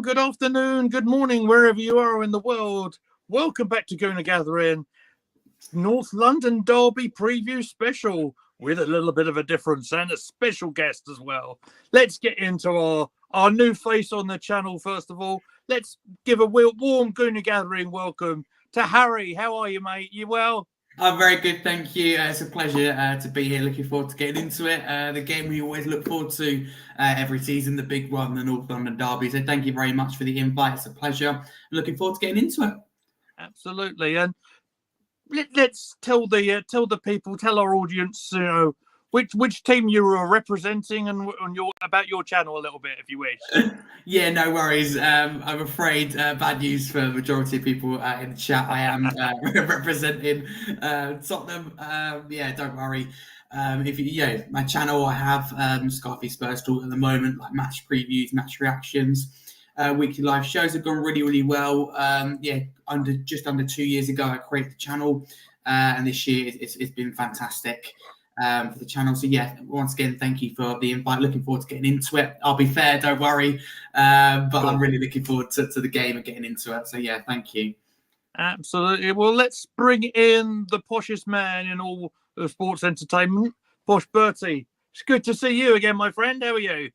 good afternoon, good morning, wherever you are in the world. Welcome back to Gooner Gathering, North London Derby preview special with a little bit of a difference and a special guest as well. Let's get into our new face on the channel first of all. Let's give a warm Gooner Gathering welcome to Harry. How are you, mate? You well? I'm very good, thank you. It's a pleasure to be here. Looking forward to getting into it. The game we always look forward to every season, the big one, the North London Derby. So thank you very much for the invite. It's a pleasure. Looking forward to getting into it. Absolutely. And let's tell the people, tell our audience, which team you were representing and about your channel a little bit, if you wish. Yeah, no worries. I'm afraid bad news for the majority of people in the chat. I am representing Tottenham. Yeah, don't worry. My channel, I have Scarfy Spurs Talk at the moment, like match previews, match reactions, weekly live shows have gone really, really well. Just under 2 years ago, I created the channel, and this year it's been fantastic. For the channel. So yeah, once again, thank you for the invite. Looking forward to getting into it. I'll be fair, don't worry. But cool. I'm really looking forward to the game and getting into it. So yeah, thank you. Absolutely. Well, let's bring in the poshest man in all of sports entertainment, Posh Bertie. It's good to see you again, my friend. How are you?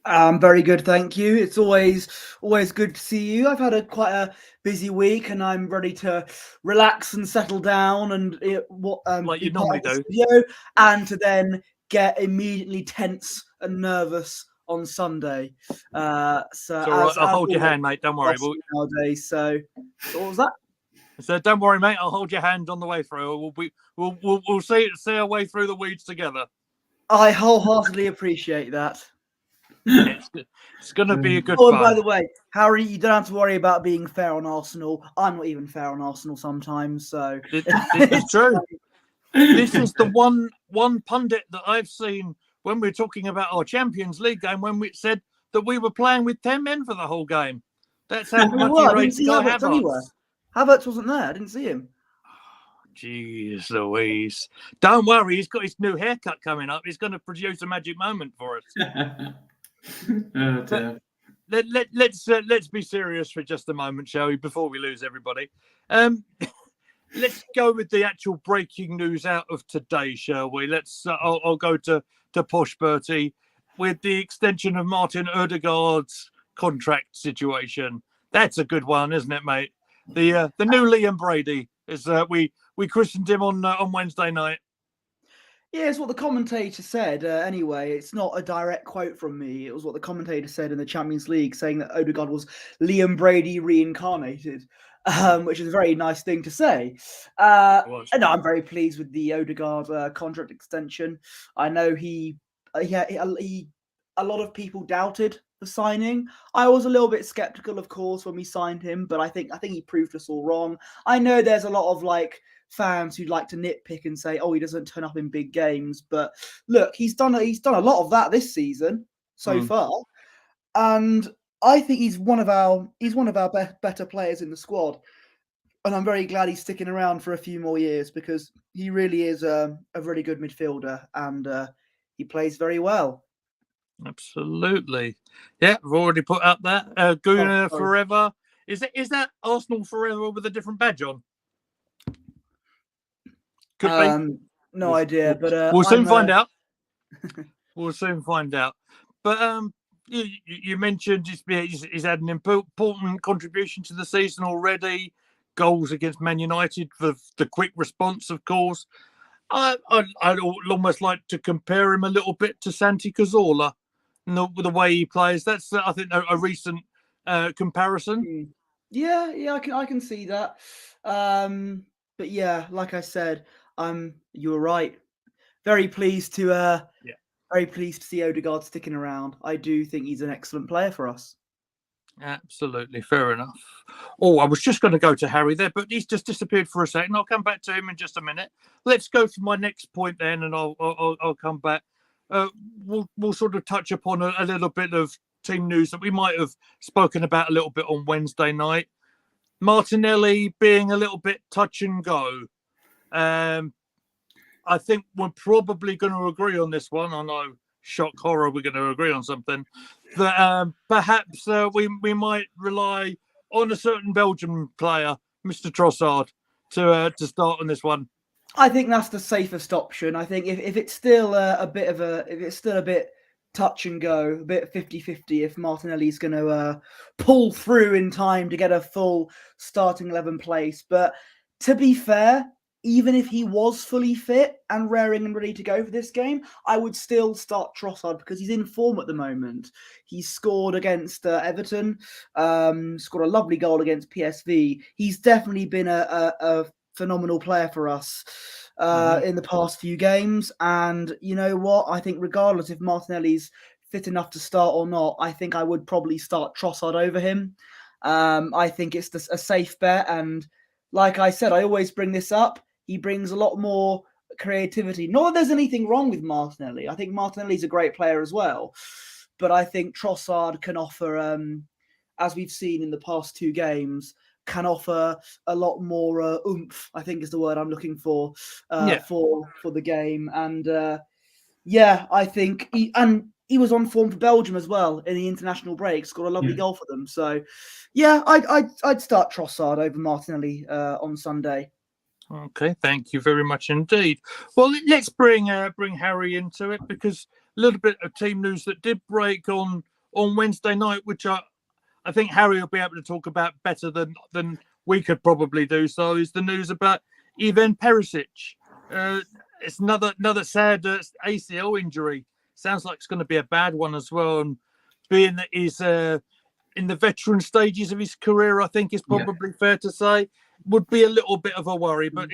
I'm very good, thank you. It's always good to see you. I've had quite a busy week, and I'm ready to relax and settle down and like you normally do, and to then get immediately tense and nervous on Sunday. I'll hold your hand, mate. Don't worry. Nowadays, so what was that? So don't worry, mate. I'll hold your hand on the way through. We'll see our way through the weeds together. I wholeheartedly appreciate that. It's going to be a good fun. And by the way, Harry, you don't have to worry about being fair on Arsenal. I'm not even fair on Arsenal sometimes, so it's true. This is the one pundit that I've seen when we're talking about our Champions League game when we said that we were playing with 10 men for the whole game. That's how much he rates Kai Havertz. Havertz wasn't there. I didn't see him. Jeez Louise. Don't worry, he's got his new haircut coming up. He's going to produce a magic moment for us. Oh, dear. Let's be serious for just a moment, shall we, before we lose everybody. Let's go with the actual breaking news out of today, shall we? I'll go to Posh Bertie with the extension of Martin Ødegaard's contract situation. That's a good one, isn't it, mate? The new Liam Brady, is we christened him on Wednesday night. Yeah, it's what the commentator said. Anyway, it's not a direct quote from me. It was what the commentator said in the Champions League, saying that Ødegaard was Liam Brady reincarnated, which is a very nice thing to say. And I'm very pleased with the Ødegaard contract extension. I know a lot of people doubted the signing. I was a little bit skeptical, of course, when we signed him, but I think he proved us all wrong. I know there's a lot of fans who'd like to nitpick and say, "Oh, he doesn't turn up in big games," but look, he's done a lot of that this season so far, and I think he's one of our better players in the squad, and I'm very glad he's sticking around for a few more years because he really is a really good midfielder and he plays very well. Absolutely, yeah. I've already put up that Gooner forever. Is that Arsenal forever with a different badge on? No idea, but we'll soon find out. We'll soon find out. But you mentioned he's had an important contribution to the season already. Goals against Man United for the quick response, of course. I'd almost like to compare him a little bit to Santi Cazorla, the way he plays. That's I think a recent comparison. Yeah, I can see that. But yeah, like I said, you were right. Very pleased to see Ødegaard sticking around. I do think he's an excellent player for us. Absolutely, fair enough. Oh, I was just going to go to Harry there, but he's just disappeared for a second. I'll come back to him in just a minute. Let's go for my next point then, and I'll come back. We'll sort of touch upon a little bit of team news that we might have spoken about a little bit on Wednesday night. Martinelli being a little bit touch and go. I think we're probably going to agree on this one. I know shock horror, we're going to agree on something, that perhaps we might rely on a certain Belgian player, Mr. Trossard, to start on this one. I think that's the safest option. I think if it's still if it's still a bit touch and go, a bit 50-50 if Martinelli's going to pull through in time to get a full starting 11 place. But to be fair, even if he was fully fit and raring and ready to go for this game, I would still start Trossard because he's in form at the moment. He scored against Everton, scored a lovely goal against PSV. He's definitely been a phenomenal player for us in the past few games. And you know what? I think regardless if Martinelli's fit enough to start or not, I think I would probably start Trossard over him. I think it's a safe bet. And like I said, I always bring this up. He brings a lot more creativity. Not that there's anything wrong with Martinelli. I think Martinelli's a great player as well. But I think Trossard can offer, as we've seen in the past 2 games, can offer a lot more oomph, I think is the word I'm looking for the game. And I think he was on form for Belgium as well in the international break, scored a lovely goal for them. So yeah, I'd start Trossard over Martinelli on Sunday. Okay, thank you very much indeed. Well, let's bring Harry into it, because a little bit of team news that did break on Wednesday night, which I think Harry will be able to talk about better than we could probably do. So is the news about Ivan Perisic. It's another sad ACL injury. Sounds like it's going to be a bad one as well. And being that he's in the veteran stages of his career, I think is probably fair to say, would be a little bit of a worry. But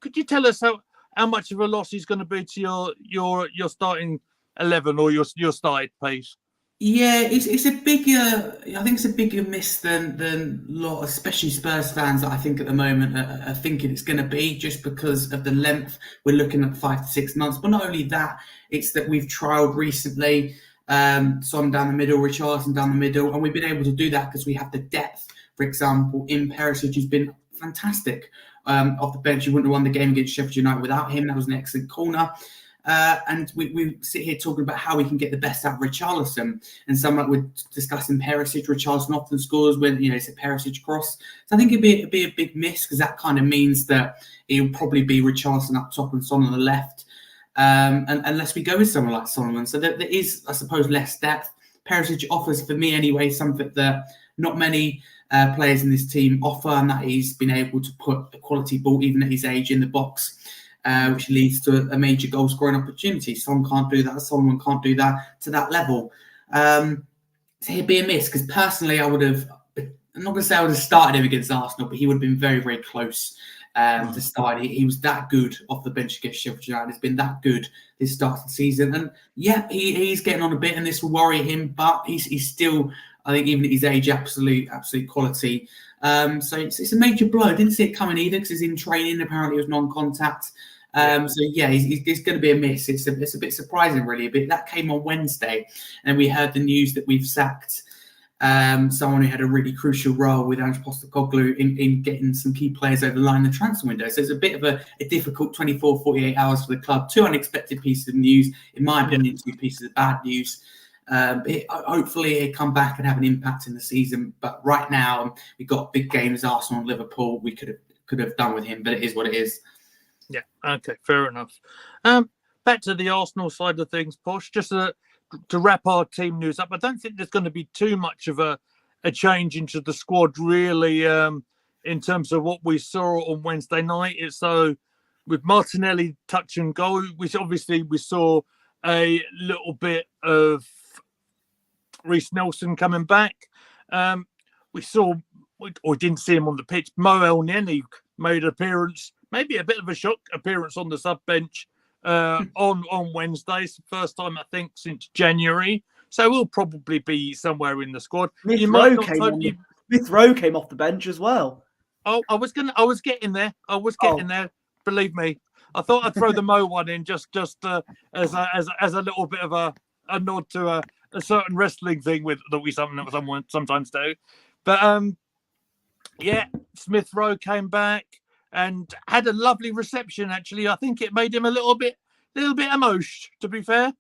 could you tell us how much of a loss he's going to be to your starting 11 or your starting piece? Yeah, it's a bigger. I think it's a bigger miss than a lot, especially Spurs fans that I think at the moment are thinking it's going to be, just because of the length. We're looking at 5 to 6 months. But not only that, it's that we've trialled recently Son down the middle, Richarlison down the middle, and we've been able to do that because we have the depth. For example, in Perisic, who's been fantastic off the bench. You wouldn't have won the game against Sheffield United without him. That was an excellent corner. And we sit here talking about how we can get the best out of Richarlison, and someone we're discussing Perisic. Richarlison often scores when it's a Perisic cross. So I think it'd be a big miss, because that kind of means that it'll probably be Richarlison up top and Son on the left, and unless we go with someone like Solomon. So there is, I suppose, less depth. Perisic offers, for me anyway, something that not many players in this team offer, and that he's been able to put a quality ball, even at his age, in the box, which leads to a major goal scoring opportunity. Son can't do that. Solomon can't do that to that level. So he'd be a miss, because personally I would have, I'm not going to say I would have started him against Arsenal, but he would have been very, very close to start. He was that good off the bench against Sheffield United. He's been that good this start of the season. And yeah, he's getting on a bit, and this will worry him, but he's still, I think, even at his age, absolute quality. So it's a major blow. I didn't see it coming either, because he's in training. Apparently, it was non-contact. So yeah, he's going to be a miss. It's a bit surprising, really. But that came on Wednesday, and we heard the news that we've sacked someone who had a really crucial role with Ange Postecoglou in getting some key players over the line in the transfer window. So it's a bit of a difficult 24, 48 hours for the club. 2 unexpected pieces of news, in my opinion, 2 pieces of bad news. Hopefully he'll come back and have an impact in the season. But right now, we've got big games, Arsenal and Liverpool. We could have done with him, but it is what it is. Yeah, okay, fair enough. Back to the Arsenal side of things, Posh, just to wrap our team news up. I don't think there's going to be too much of a change into the squad, really, in terms of what we saw on Wednesday night. It's so with Martinelli touch and go, which obviously we saw a little bit of Reece Nelson coming back. We saw, or didn't see him on the pitch, Mo Elneny made an appearance, maybe a bit of a shock appearance on the sub bench on Wednesday. It's the first time, I think, since January. So we'll probably be somewhere in the squad. Smith Rowe came off the bench as well. Oh, I was getting there. There. Believe me. I thought I'd throw the Mo one in just as a little bit of a nod to a certain wrestling thing that we sometimes do. But yeah, Smith Rowe came back and had a lovely reception. Actually, I think it made him a little bit emotional, to be fair.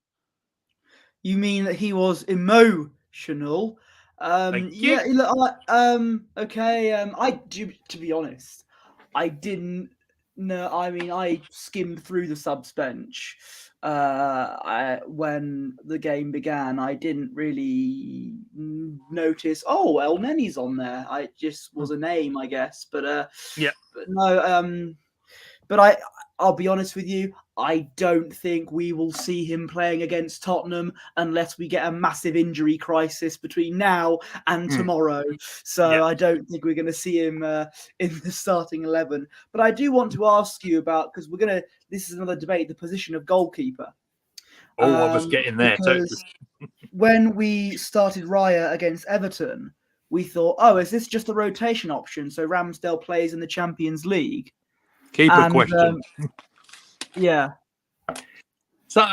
You mean that he was emotional? Thank you. Yeah. Look, okay. To be honest, I didn't know. I mean, I skimmed through the subs bench. When the game began, I didn't really notice. Oh, El Neni's on there. I just was a name, I guess. Yeah. But no. But I'll be honest with you. I don't think we will see him playing against Tottenham unless we get a massive injury crisis between now and tomorrow. So Yeah. I don't think we're going to see him in the starting 11. But I do want to ask you about, because this is another debate, the position of goalkeeper. Oh, I was getting there too. Because when we started Raya against Everton, we thought, oh, is this just a rotation option? So Ramsdale plays in the Champions League. Keeper question. Yeah. So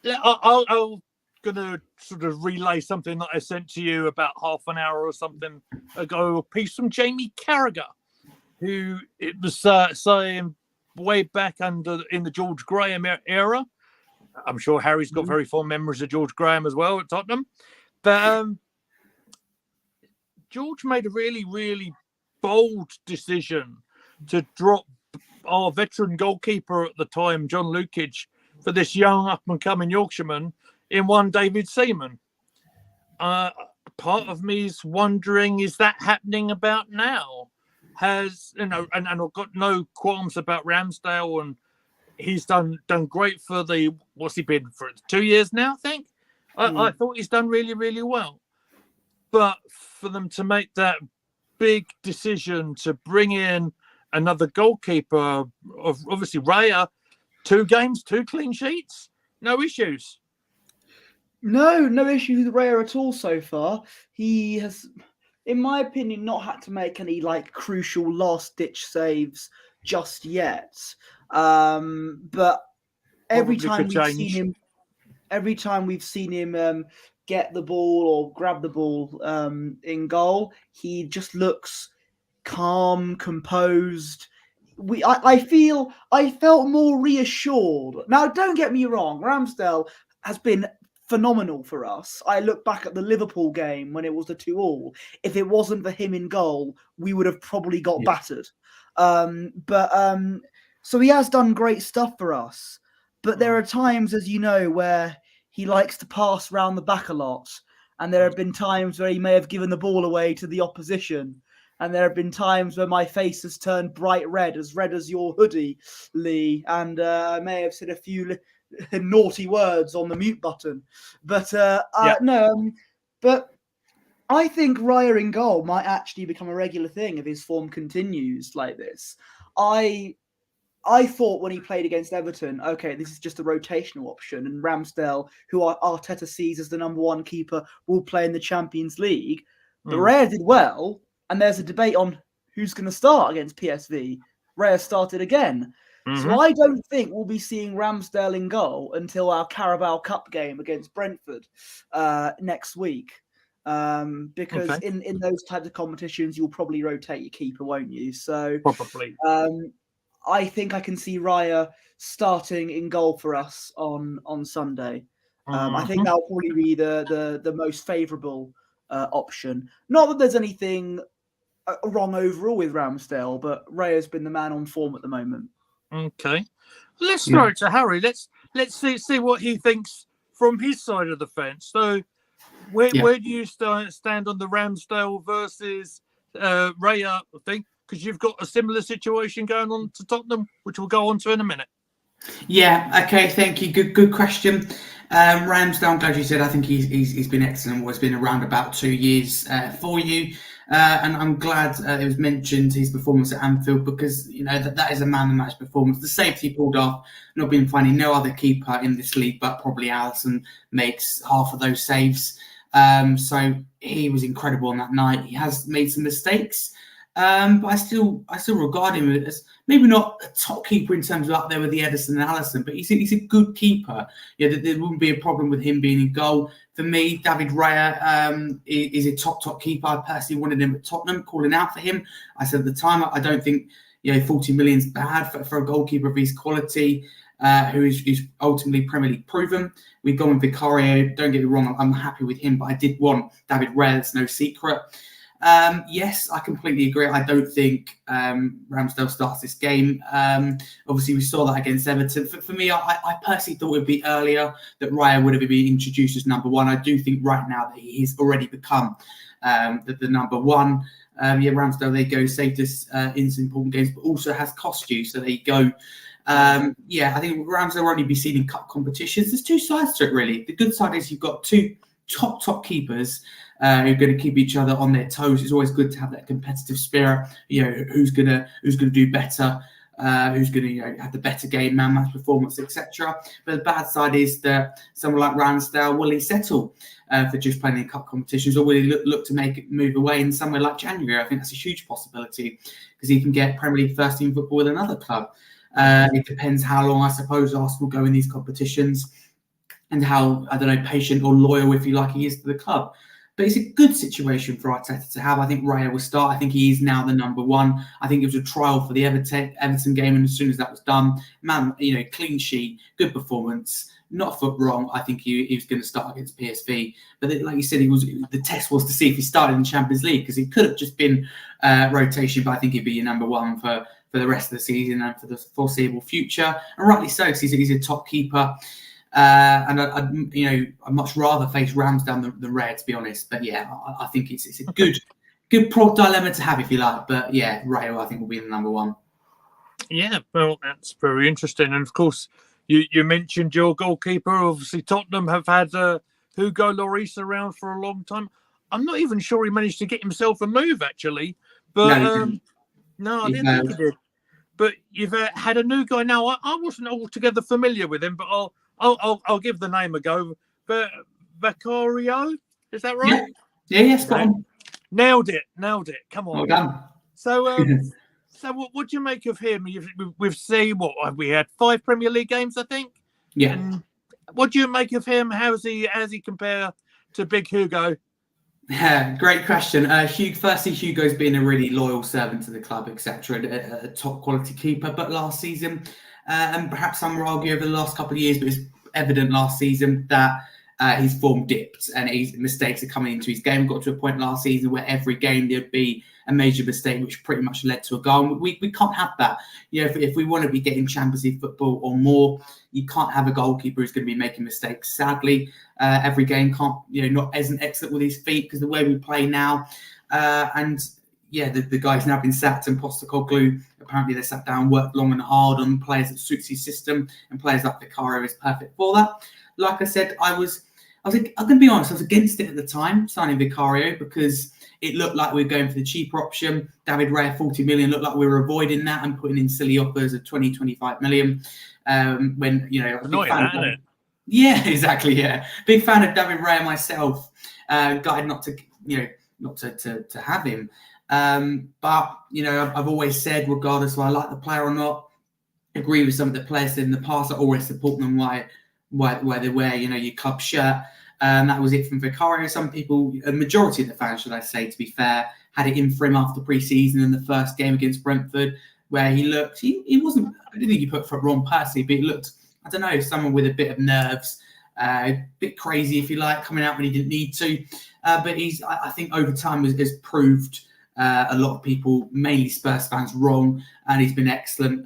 I'll gonna sort of relay something that I sent to you about half an hour or something ago. A piece from Jamie Carragher, who it was saying way back in the George Graham era. I'm sure Harry's got very fond memories of George Graham as well at Tottenham. But George made a really, really bold decision to drop our veteran goalkeeper at the time, John Lukic, for this young up-and-coming Yorkshireman in one David Seaman. Part of me is wondering, is that happening about now? And I've got no qualms about Ramsdale, and he's done great for what's he been for 2 years now, I think. I thought he's done really, really well. But for them to make that big decision to bring in another goalkeeper, of obviously Raya, 2 games, 2 clean sheets, no issues. No issues with Raya at all so far. He has, in my opinion, not had to make any crucial last-ditch saves just yet. But every time we've seen him get the ball or grab the ball in goal, he just looks calm, composed. I felt more reassured. Now, don't get me wrong, Ramsdale has been phenomenal for us. I look back at the Liverpool game when it was the 2-2. If it wasn't for him in goal, we would have probably got battered. So he has done great stuff for us. But there are times, as you know, where he likes to pass round the back a lot. And there have been times where he may have given the ball away to the opposition. And there have been times where my face has turned bright red as your hoodie, Lee. And I may have said a few naughty words on the mute button. But but I think Raya in goal might actually become a regular thing if his form continues like this. I thought when he played against Everton, okay, this is just a rotational option, and Ramsdale, who Arteta sees as the number 1 keeper, will play in the Champions League. But Raya did well, and there's a debate on who's going to start against PSV. Raya started again. So I don't think we'll be seeing Ramsdale in goal until our Carabao Cup game against Brentford next week. Because in those types of competitions, you'll probably rotate your keeper, won't you? So probably. I think I can see Raya starting in goal for us on Sunday. I think that'll probably be the most favourable option. Not that there's anything wrong overall with Ramsdale, but Raya's been the man on form at the moment. Okay, let's throw it to Harry. Let's see what he thinks from his side of the fence. So, where do you stand on the Ramsdale versus Raya thing? Because you've got a similar situation going on to Tottenham, which we'll go on to in a minute. Yeah. Okay. Thank you. Good question. Ramsdale, I'm glad you said. I think he's been excellent. Well, it's been around about 2 years for you, and I'm glad it was mentioned his performance at Anfield, because that is a man of the match performance. The saves he pulled off, not being funny. No other keeper in this league, but probably Alisson, makes half of those saves. So he was incredible on that night. He has made some mistakes. But I still regard him as maybe not a top keeper in terms of up there with the Ederson and Alisson, but he's a good keeper. Yeah, there wouldn't be a problem with him being in goal. For me, David Raya is a top keeper. I personally wanted him at Tottenham, calling out for him. I said at the time, I don't think 40 million is bad for a goalkeeper of his quality. who is ultimately Premier League proven. We've gone with Vicario. Don't get me wrong, I'm happy with him, but I did want David Raya. That's no secret. Yes, I completely agree. I don't think Ramsdale starts this game. Obviously, we saw that against Everton. For me, I personally thought it would be earlier that Raya would have been introduced as number one. I do think right now that he's already become the number one. Ramsdale, there you go, saved us in some important games, but also has cost you. So there you go. I think Ramsdale will only be seen in cup competitions. There's two sides to it, really. The good side is you've got two top keepers who are going to keep each other on their toes. It's always good to have that competitive spirit. Who's gonna do better, who's gonna have the better game, man-match performance, etc. But the bad side is that someone like Ramsdale, will he settle for just playing in cup competitions, or will he look to make it move away in somewhere like January? I think that's a huge possibility because he can get Premier League first team football with another club. It depends how long, I suppose, Arsenal go in these competitions and how, patient or loyal, if you like, he is to the club. But it's a good situation for Arteta to have. I think Raya will start. I think he is now the number one. I think it was a trial for the Everton game, and as soon as that was done, clean sheet, good performance, not a foot wrong. I think he was going to start against PSV. But like you said, the test was to see if he started in the Champions League, because it could have just been rotation, but I think he'd be your number one for the rest of the season and for the foreseeable future. And rightly so, because he's a top keeper. And I'd much rather face Ramsdale than Raya, to be honest. But yeah, I think it's a good dilemma to have, if you like. But yeah, Raya, I think, will be the number one. Yeah, well, that's very interesting. And of course, you mentioned your goalkeeper. Obviously, Tottenham have had Hugo Lloris around for a long time. I'm not even sure he managed to get himself a move, actually. But no, I didn't think he did. But you've had a new guy now. I wasn't altogether familiar with him, but I'll give the name a go. But Vicario, is that right? Yeah, spot on. Nailed it. Come on. Well done. So, so what do you make of him? We've seen we had 5 Premier League games, I think. Yeah. And what do you make of him? How's he compare to Big Hugo? Yeah, great question. Firstly, Hugo's been a really loyal servant to the club, etc., a top quality keeper. But last season, and perhaps some will argue over the last couple of years, but it's evident last season that his form dipped and his mistakes are coming into his game. Got to a point last season where every game there'd be a major mistake, which pretty much led to a goal. And we can't have that. If we want to be getting Champions League football or more, you can't have a goalkeeper who's going to be making mistakes. Sadly, every game isn't excellent with his feet because the way we play now. The guy's now been sacked, and Postecoglou, apparently they sat down, worked long and hard on players that suits his system, and players like Vicario is perfect for that. Like I said, I'm going to be honest, I was against it at the time, signing Vicario, because it looked like we were going for the cheaper option. David Raya, 40 million, looked like we were avoiding that and putting in silly offers of 20, 25 million. Annoying, isn't it? Yeah, exactly. Yeah, big fan of David Raya myself. Guided not to have him. But I've always said, regardless of whether I like the player or not, agree with some of the players in the past. I always support them why they wear your club shirt. That was it from Vicario. Some people, a majority of the fans, should I say, to be fair, had it in for him after pre-season in the first game against Brentford, where he looked, he wasn't, I didn't think he put foot wrong personally, but he looked, I don't know, someone with a bit of nerves, a bit crazy, if you like, coming out when he didn't need to. But I think over time has proved a lot of people, mainly Spurs fans, wrong, and he's been excellent.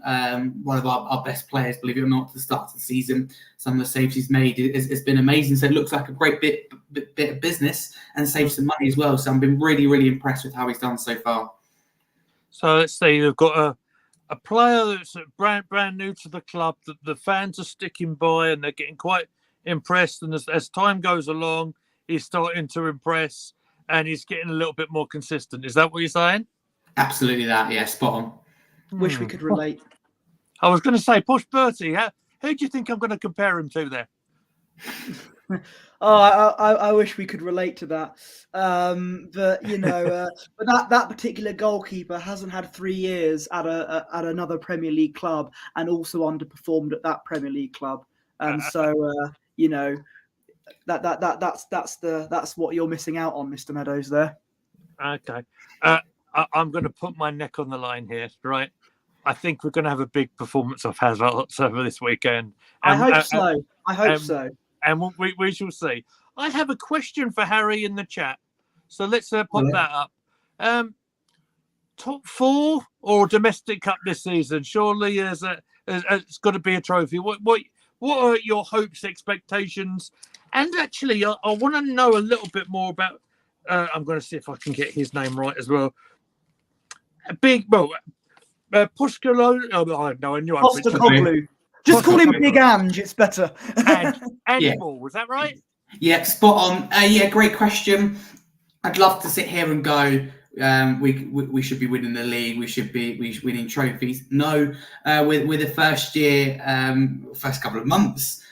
One of our best players, believe it or not, to the start of the season. Some of the saves he's made has been amazing. So it looks like a great bit of business and saves some money as well. So I've been really, really impressed with how he's done so far. So let's say you've got a player that's brand new to the club that the fans are sticking by and they're getting quite impressed. And as time goes along, he's starting to impress and he's getting a little bit more consistent. Is that what you're saying? Absolutely that. Yeah, spot on. Wish we could relate. I was going to say, Push Bertie, who do you think I'm going to compare him to there? I wish we could relate to that. But that particular goalkeeper hasn't had 3 years at another Premier League club and also underperformed at that Premier League club. That's what you're missing out on, Mr. Meadows there. Okay. I'm going to put my neck on the line here, right? I think we're going to have a big performance of Havertz over this weekend. I hope so. I hope so. And we shall see. I have a question for Harry in the chat. So let's pop that up. Top 4 or domestic cup this season? Surely it's got to be a trophy. What are your hopes, expectations? And actually, I want to know a little bit more about. I'm going to see if I can get his name right as well. Pushkalo. Oh, no, I knew I was Postecoglou. Just call him Big Ange. It's better. Andy Ball, was that right? Yeah, spot on. Great question. I'd love to sit here and go. We should be winning the league. We should be winning trophies. No, with the first year, first couple of months,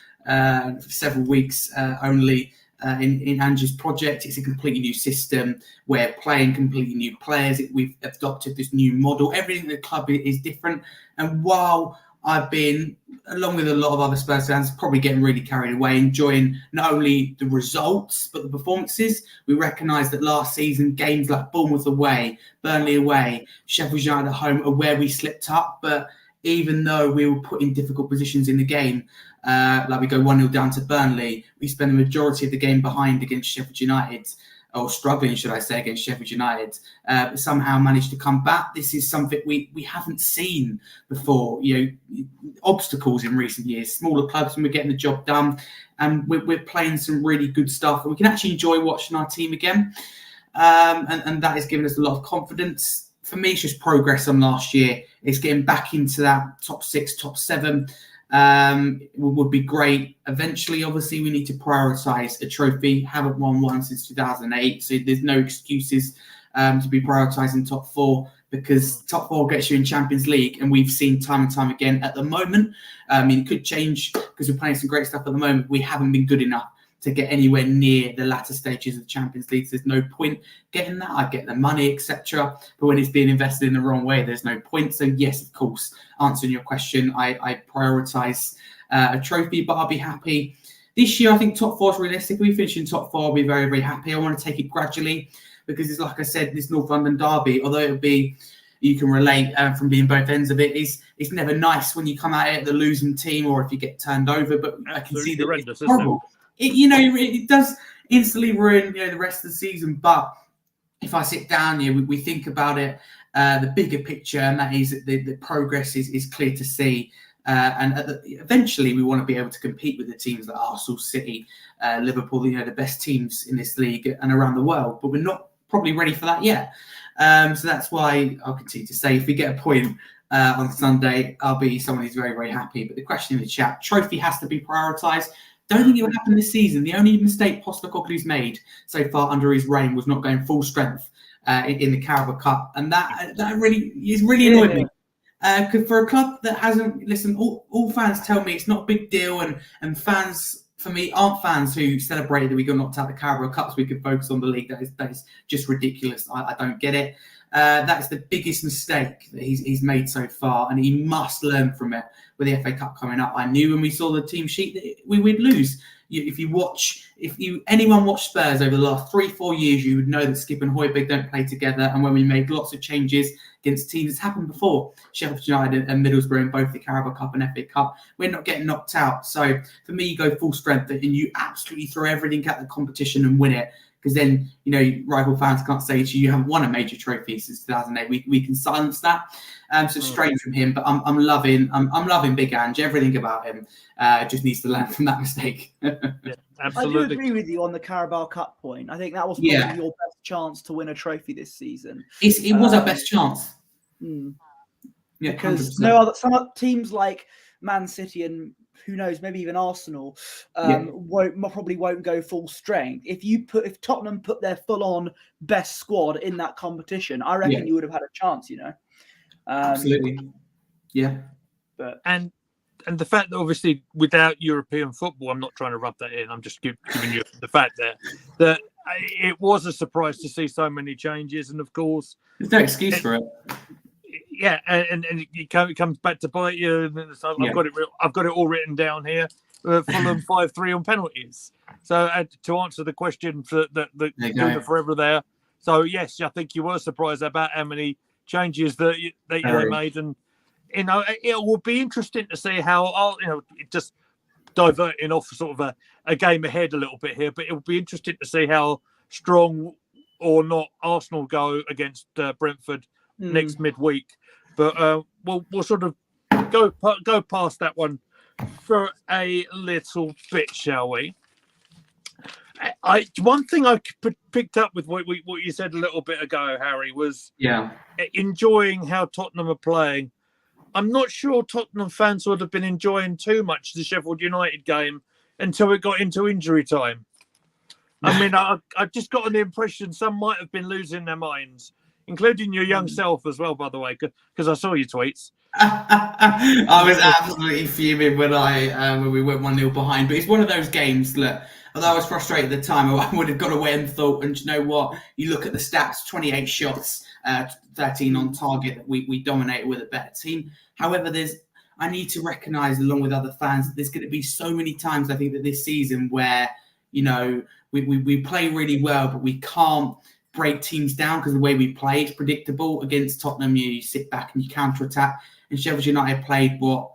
several weeks only in Ange's project. It's a completely new system. We're playing completely new players. We've adopted this new model. Everything in the club is different. And while I've been, along with a lot of other Spurs fans, probably getting really carried away, enjoying not only the results, but the performances. We recognise that last season, games like Bournemouth away, Burnley away, Sheffield United at home are where we slipped up. But even though we were put in difficult positions in the game, like we go 1-0 down to Burnley, we spend the majority of the game behind against Sheffield United, or struggling, should I say, against Sheffield United, but somehow managed to come back. This is something we haven't seen before. Obstacles in recent years, smaller clubs, and we're getting the job done, and we're playing some really good stuff, and we can actually enjoy watching our team again, and that has given us a lot of confidence. For me, it's just progress on last year. It's getting back into that top 6, top 7. Would be great. Eventually, obviously, we need to prioritise a trophy. Haven't won one since 2008, so there's no excuses to be prioritising top 4, because top 4 gets you in Champions League, and we've seen time and time again at the moment. It could change because we're playing some great stuff at the moment. We haven't been good enough to get anywhere near the latter stages of the Champions League. So there's no point getting that. I get the money, etc. But when it's being invested in the wrong way, there's no point. So yes, of course, answering your question, I prioritise a trophy, but I'll be happy. This year, I think top 4 is realistic. If we finish in top 4, I'll be very, very happy. I want to take it gradually because it's like I said, this North London derby, although it'll be, you can relate from being both ends of it, it's never nice when you come out at the losing team or if you get turned over, but I can see that it's horrible. It does instantly ruin the rest of the season. But if I sit down, we think about it, the bigger picture, and that is the progress is clear to see. And eventually, we want to be able to compete with the teams like Arsenal, City, Liverpool, the best teams in this league and around the world. But we're not probably ready for that yet. So that's why I'll continue to say if we get a point on Sunday, I'll be someone who's very, very happy. But the question in the chat, trophy has to be prioritised. Don't think it will happen this season. The only mistake Postecoglou's made so far under his reign was not going full strength in the Carabao Cup, and that really annoyed me. Because for a club that hasn't, listen, all fans tell me it's not a big deal, and fans for me aren't fans who celebrated that we got knocked out of the Carabao Cup so we could focus on the league. That is just ridiculous. I don't get it. That's the biggest mistake that he's made so far, and he must learn from it. With the FA Cup coming up, I knew when we saw the team sheet that we'd lose. If anyone watched Spurs over the last 3-4 years, you would know that Skip and Højbjerg don't play together. And when we made lots of changes against teams, it's happened before, Sheffield United and Middlesbrough in both the Carabao Cup and FA Cup, we're not getting knocked out. So for me, you go full strength and you absolutely throw everything at the competition and win it. Because then, rival fans can't say to you haven't won a major trophy since 2008. We can silence that. So strange from him, but I'm loving Big Ange. Everything about him just needs to learn from that mistake. Yeah, absolutely. I do agree with you on the Carabao Cup point. I think that was probably your best chance to win a trophy this season. It was our best chance. Yeah, because 100%. Some teams like Man City and who knows, maybe even Arsenal probably won't go full strength. If Tottenham put their full-on best squad in that competition, I reckon you would have had a chance. Absolutely, yeah. But and the fact that obviously without European football, I'm not trying to rub that in. I'm just giving you the fact that it was a surprise to see so many changes, and of course, there's no excuse for it. Yeah, and it comes back to bite you. So I've got it all written down here. Fulham 5-3 on penalties. So to answer the question for the forever there. So yes, I think you were surprised about how many changes that they made, and it will be interesting to see how, just diverting off sort of a game ahead a little bit here, but it will be interesting to see how strong or not Arsenal go against Brentford next midweek. But we'll sort of go past that one for a little bit, shall we? One thing I picked up with what you said a little bit ago, Harry, was enjoying how Tottenham are playing. I'm not sure Tottenham fans would have been enjoying too much the Sheffield United game until it got into injury time. I mean, I've just gotten the impression some might have been losing their minds, including your young self as well, by the way, because I saw your tweets. I was absolutely fuming when we went 1-0 behind. But it's one of those games that, although I was frustrated at the time, I would have gone away and thought, and you know what? You look at the stats, 28 shots, 13 on target. We dominated with a better team. However, I need to recognise, along with other fans, that there's going to be so many times, I think, that this season where, we play really well, but we can't break teams down because the way we play is predictable. Against Tottenham, you sit back and you counter-attack. And Sheffield United played what,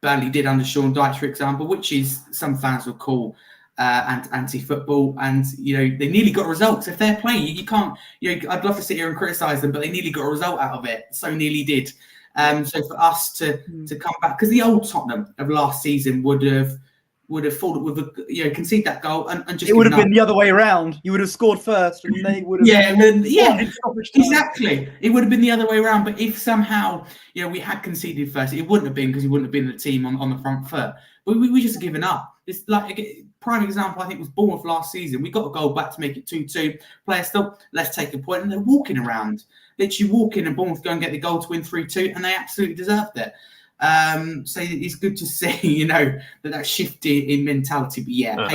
Burnley did under Sean Dyche, for example, which is some fans will call anti-football. And, they nearly got results. If they're playing, you can't, I'd love to sit here and criticise them, but they nearly got a result out of it. So nearly did. So for us to come back, because the old Tottenham of last season would have fallen with concede that goal and just. It would have been the other way around. You would have scored first, and they would have. Exactly. It would have been the other way around. But if somehow we had conceded first, it wouldn't have been, because he wouldn't have been the team on the front foot. But we just given up. It's like a prime example. I think was Bournemouth last season. We got a goal back to make it 2-2. Players still, let's take a point, and they're walking around. Literally walking, and Bournemouth go and get the goal to win 3-2, and they absolutely deserved it. So it's good to see, that shift in mentality. But yeah,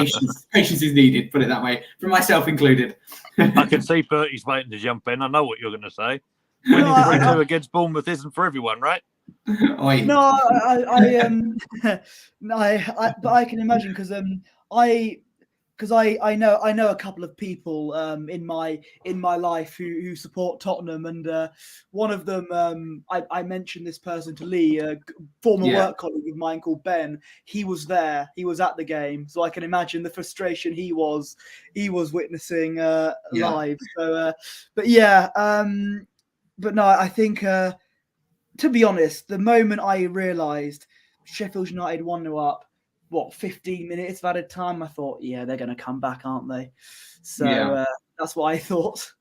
patience is needed, put it that way, for myself included. I can see Bertie's waiting to jump in. I know what you're going to say. Winning 3-2 against Bournemouth isn't for everyone, right? No, but I can imagine, because I know a couple of people in my life who support Tottenham, and one of them, I mentioned this person to Lee, a former work colleague of mine called Ben. He was there. He was at the game, so I can imagine the frustration he was witnessing live. So, but no, I think to be honest, the moment I realised Sheffield United 1-0 up, 15 minutes of added time, I thought, they're going to come back, aren't they? So that's what I thought.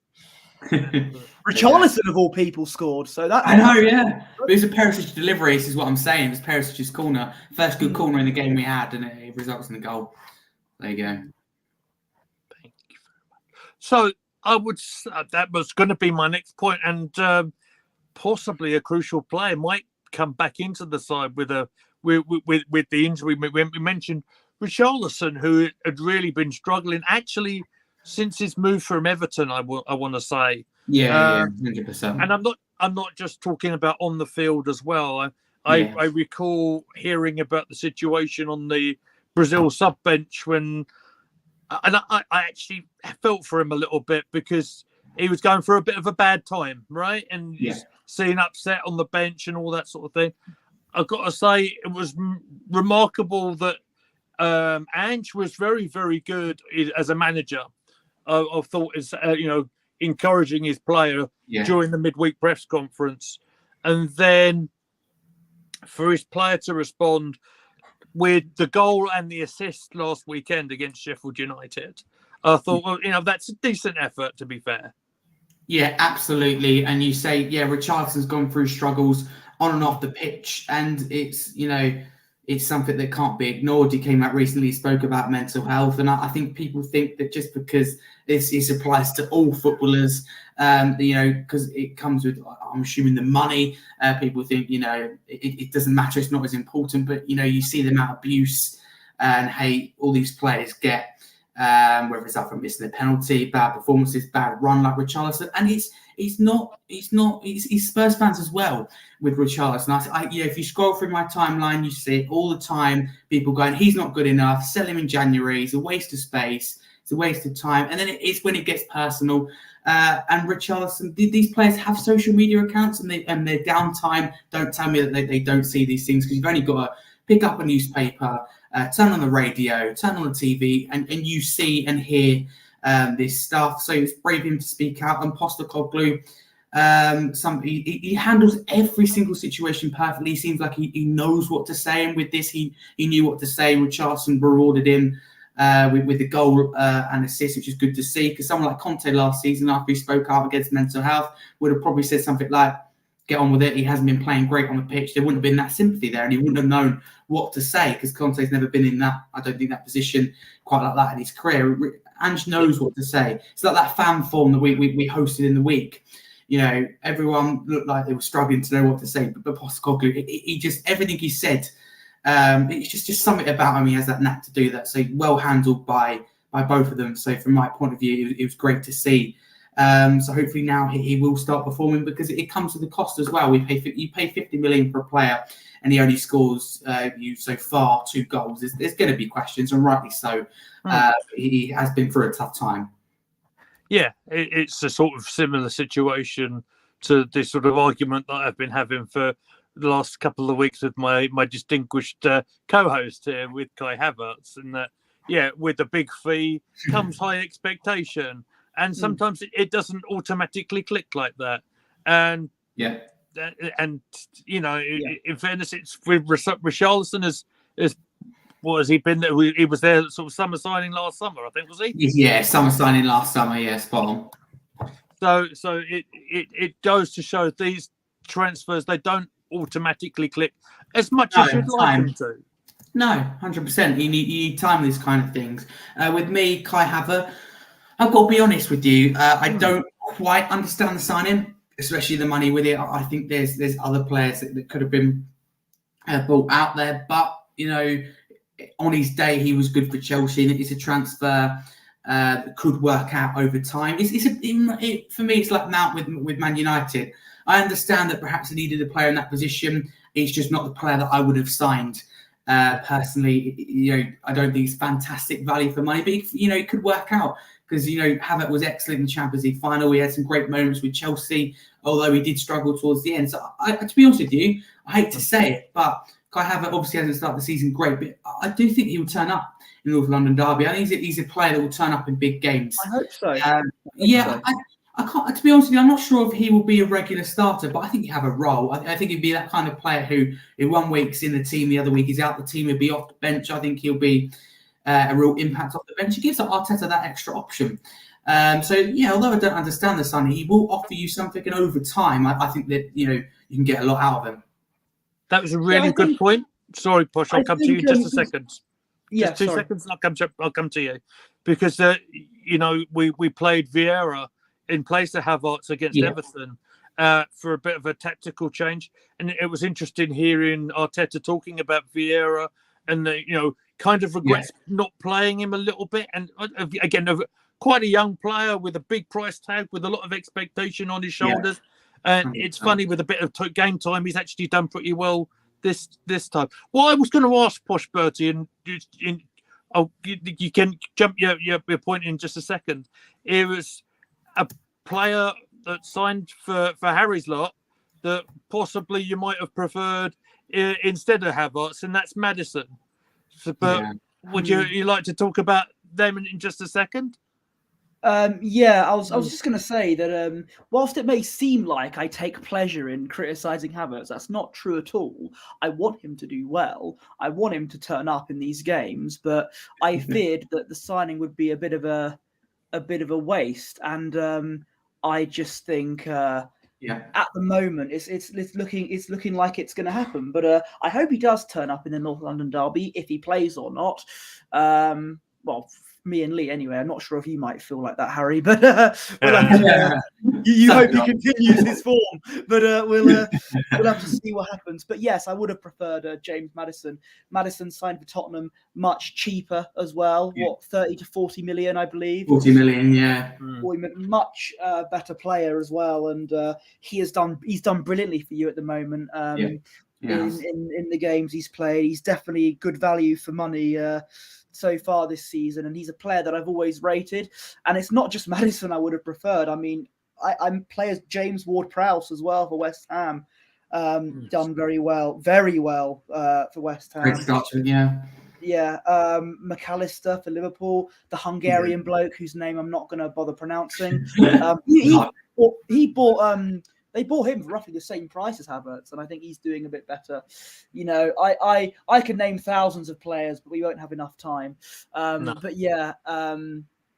Richarlison, of all people, scored. So that I know, yeah. But it was a Perisic delivery, this is what I'm saying. It was Perisic's corner. First good corner in the game we had, and it results in the goal. There you go. Thank you very much. So that was going to be my next point, and possibly a crucial player might come back into the side with the injury. We mentioned Richarlison, who had really been struggling actually since his move from Everton. I want to say, 100%. And I'm not just talking about on the field as well. I recall hearing about the situation on the Brazil sub bench and I actually felt for him a little bit, because he was going through a bit of a bad time, right? And seeing upset on the bench and all that sort of thing. I've got to say, it was remarkable that Ange was very, very good as a manager. I thought is encouraging his player during the midweek press conference, and then for his player to respond with the goal and the assist last weekend against Sheffield United. I thought, that's a decent effort, to be fair. Yeah, absolutely. And you say, Richarlison's gone through struggles on and off the pitch, and it's it's something that can't be ignored. He came out recently, spoke about mental health, and I think people think that just because this applies to all footballers, because it comes with, I'm assuming, the money, people think it doesn't matter, it's not as important. But you see the amount of abuse and hate all these players get, whether it's after missing a penalty, bad performances, bad run like Richarlison, and he's Spurs fans as well with Richarlison. If you scroll through my timeline, you see it all the time. People going, he's not good enough. Sell him in January. He's a waste of space. It's a waste of time. And then it's when it gets personal. And Richarlison, these players have social media accounts, and their downtime. Don't tell me that they don't see these things, because you've only got to pick up a newspaper, turn on the radio, turn on the TV, and you see and hear this stuff. So it's brave of him to speak out. And Postecoglou, he handles every single situation perfectly. He seems like he knows what to say, and with this, he knew what to say. Richarlison rewarded him with the goal and assist, which is good to see, because someone like Conte last season, after he spoke out against mental health, would have probably said something like, get on with it, he hasn't been playing great on the pitch. There wouldn't have been that sympathy there, and he wouldn't have known what to say, because Conte's never been in that, I don't think, that position quite like that in his career. Ange knows what to say. It's like that fan forum that we hosted in the week. You know, everyone looked like they were struggling to know what to say, but Postecoglou, he just, everything he said, it's just something about him. He has that knack to do that. So well handled by both of them. So from my point of view, it was great to see. So hopefully now he will start performing, because it comes with a cost as well. You pay 50 million for a player, and he only scores you so far 2 goals. There's going to be questions, and rightly so. He has been through a tough time. Yeah, it's a sort of similar situation to this sort of argument that I've been having for the last couple of weeks with my distinguished co-host here, with Kai Havertz, and that, yeah, with a big fee comes high expectation, and sometimes it doesn't automatically click like that. And yeah, and you know, in fairness, it's with Richarlison as what has he been there? He was there sort of summer signing last summer, I think, was he? Yeah, summer signing last summer. Yeah, spot on. So it goes to show these transfers, they don't automatically click as much as you'd like them to. No, 100%. You need time with these kind of things. With me, Kai Havertz, I've got to be honest with you. I don't quite understand the signing, especially the money with it. I think there's other players that could have been bought out there, but you know, on his day, he was good for Chelsea, and it's a transfer that could work out over time. For me, it's like Mount with Man United. I understand that perhaps he needed a player in that position. It's just not the player that I would have signed personally. You know, I don't think it's fantastic value for money, but you know, it could work out, because you know, Havertz was excellent in the Champions League final. He had some great moments with Chelsea, although he did struggle towards the end. So, to be honest with you, I hate to say it, but Kai Havertz obviously hasn't started the season great, but I do think he will turn up in North London Derby. I think he's a player that will turn up in big games. I hope so. I can't. To be honest with you, I'm not sure if he will be a regular starter, but I think he'll have a role. I think he'd be that kind of player who, in 1 week's in the team, the other week he's out the team, he'll be off the bench. I think he'll be a real impact off the bench. He gives Arteta that extra option. So yeah, although I don't understand the signing, he will offer you something, and over time, I think that you know, you can get a lot out of him. That was a really good point. Sorry, Posh, I'll come to you in just a second. Yeah, 2 seconds, and I'll come to you, because you know, we played Vieira in place of Havertz against Everton for a bit of a tactical change, and it was interesting hearing Arteta talking about Vieira, and you know, kind of regrets not playing him a little bit, and again, quite a young player with a big price tag, with a lot of expectation on his shoulders. And it's funny, with a bit of game time, he's actually done pretty well this time. What I was going to ask, Posh, Bertie, and you can jump your point in just a second. It was a player that signed for Harry's lot that possibly you might have preferred instead of Havertz, and that's Maddison. So, but would you like to talk about them in just a second? I was just going to say that whilst it may seem like I take pleasure in criticising Havertz, that's not true at all. I want him to do well. I want him to turn up in these games, but I feared that the signing would be a bit of a waste, and I just think at the moment it's looking like it's going to happen. But I hope he does turn up in the North London Derby, if he plays or not. Well, me and Lee anyway. I'm not sure if you might feel like that, Harry, but you hope he continues his form. But we'll have to see what happens. But yes, I would have preferred James Maddison. Maddison signed for Tottenham, much cheaper as well. Yeah. What, 30 to 40 million, I believe. 40 million, yeah. Much better player as well, and he's done brilliantly for you at the moment. In the games he's played, he's definitely good value for money. so far this season, and he's a player that I've always rated. And it's not just Maddison I would have preferred. I mean, I'm players James Ward-Prowse as well for West Ham. Done very well for West Ham. Great start to it, yeah. Yeah, McAllister for Liverpool, the Hungarian bloke whose name I'm not going to bother pronouncing. They bought him for roughly the same price as Havertz, and I think he's doing a bit better. You know, I can name thousands of players, but we won't have enough time. No. But yeah,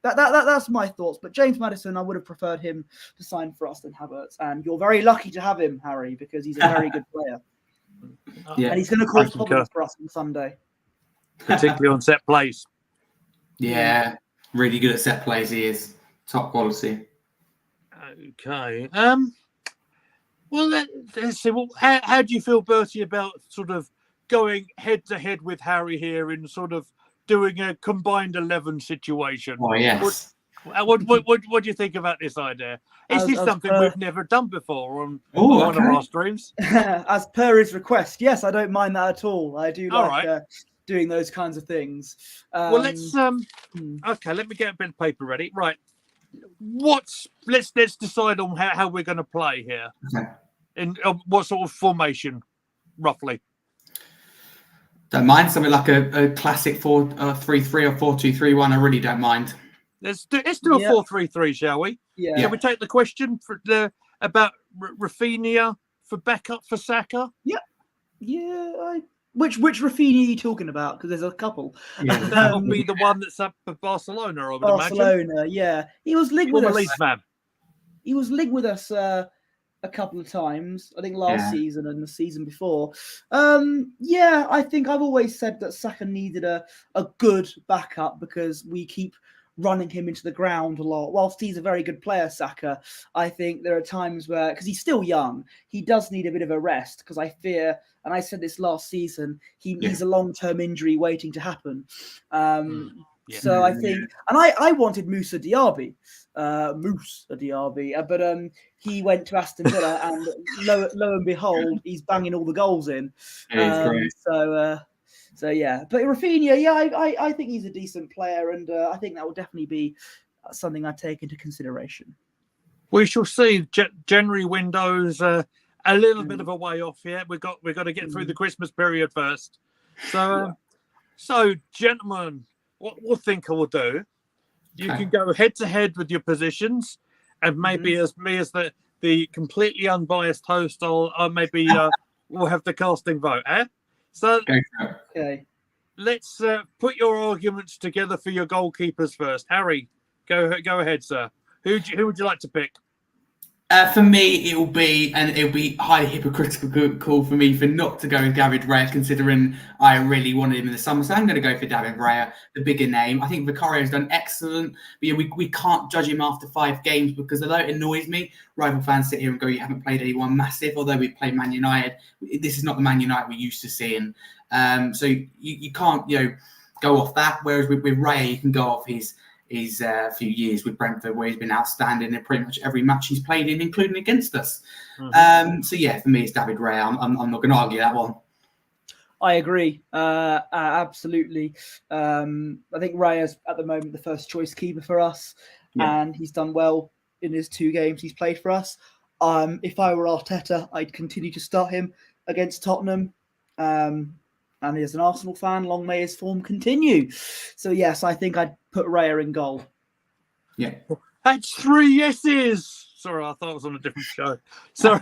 that's my thoughts. But James Maddison, I would have preferred him to sign for us than Havertz, and you're very lucky to have him, Harry, because he's a very good player. Yeah. And he's going to cause problems for us on Sunday. Particularly on set plays. Yeah, really good at set plays. He is top quality. Okay. Well, let's see. Well, how do you feel, Bertie, about sort of going head to head with Harry here in sort of doing a combined 11 situation? Oh yes. What do you think about this idea? Is this something we've never done before on one of our streams? As per his request, yes, I don't mind that at all. I do like doing those kinds of things. Well, let's okay. Let me get a bit of paper ready. Right. Let's decide on how we're going to play here. Okay. In what sort of formation, roughly? Don't mind something like a classic 4-3-3 or 4-2-3-1. I really don't mind. Let's do a 4-3-3, shall we? Yeah. Shall we take the question about Rafinha for backup for Saka? Yeah. Yeah. Which Rafinha are you talking about? Because there's a couple. Yeah. That will be the one that's up for Barcelona, I would imagine. Barcelona, yeah. He was linked with us. He was linked with us a couple of times. I think last season and the season before. Yeah, I think I've always said that Saka needed a good backup because we keep running him into the ground a lot. Whilst he's a very good player, Saka, I think there are times where, because he's still young, he does need a bit of a rest because I fear, and I said this last season, he's a long-term injury waiting to happen. So I think, and I wanted Moussa Diaby, but he went to Aston Villa, and lo and behold, he's banging all the goals in. So yeah, but Rafinha, I think he's a decent player, and I think that will definitely be something I take into consideration. We shall see. January windows a little bit of a way off here. We've got to get through the Christmas period first. So, gentlemen, what we'll think we'll do, you can go head to head with your positions, and maybe as me as the completely unbiased host, I'll maybe we'll have the casting vote. So okay, let's put your arguments together for your goalkeepers first. Harry, go ahead, sir. Who would you like to pick? For me, it'll be highly hypocritical for me for not to go with David Raya, considering I really wanted him in the summer. So I'm going to go for David Raya, the bigger name. I think Vicario has done excellent, but yeah, we can't judge him after 5 games because although it annoys me, rival fans sit here and go, "You haven't played anyone massive." Although we played Man United, this is not the Man United we're used to seeing. So you can't go off that. Whereas with Raya, you can go off his few years with Brentford, where he's been outstanding in pretty much every match he's played in, including against us. So yeah, for me, it's David Raya. I'm not going to argue that one. I agree, absolutely. I think Raya's at the moment the first choice keeper for us, and he's done well in his 2 games he's played for us. If I were Arteta, I'd continue to start him against Tottenham. And as an Arsenal fan, long may his form continue. So yes, I think I'd put Raya in goal. Yeah, that's 3 yeses. Sorry, I thought it was on a different show. So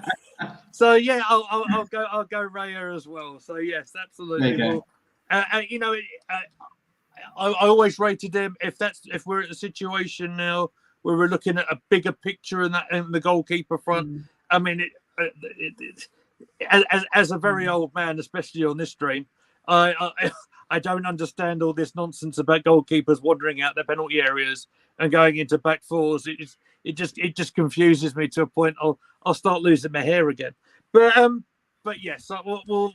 yeah, I'll go Raya as well. So yes, absolutely. Well, I always rated him. If we're at a situation now where we're looking at a bigger picture in the goalkeeper front, I mean, as a very old man, especially on this stream, I don't understand all this nonsense about goalkeepers wandering out their penalty areas and going into back fours. It just confuses me to a point. I'll start losing my hair again. But yes, we'll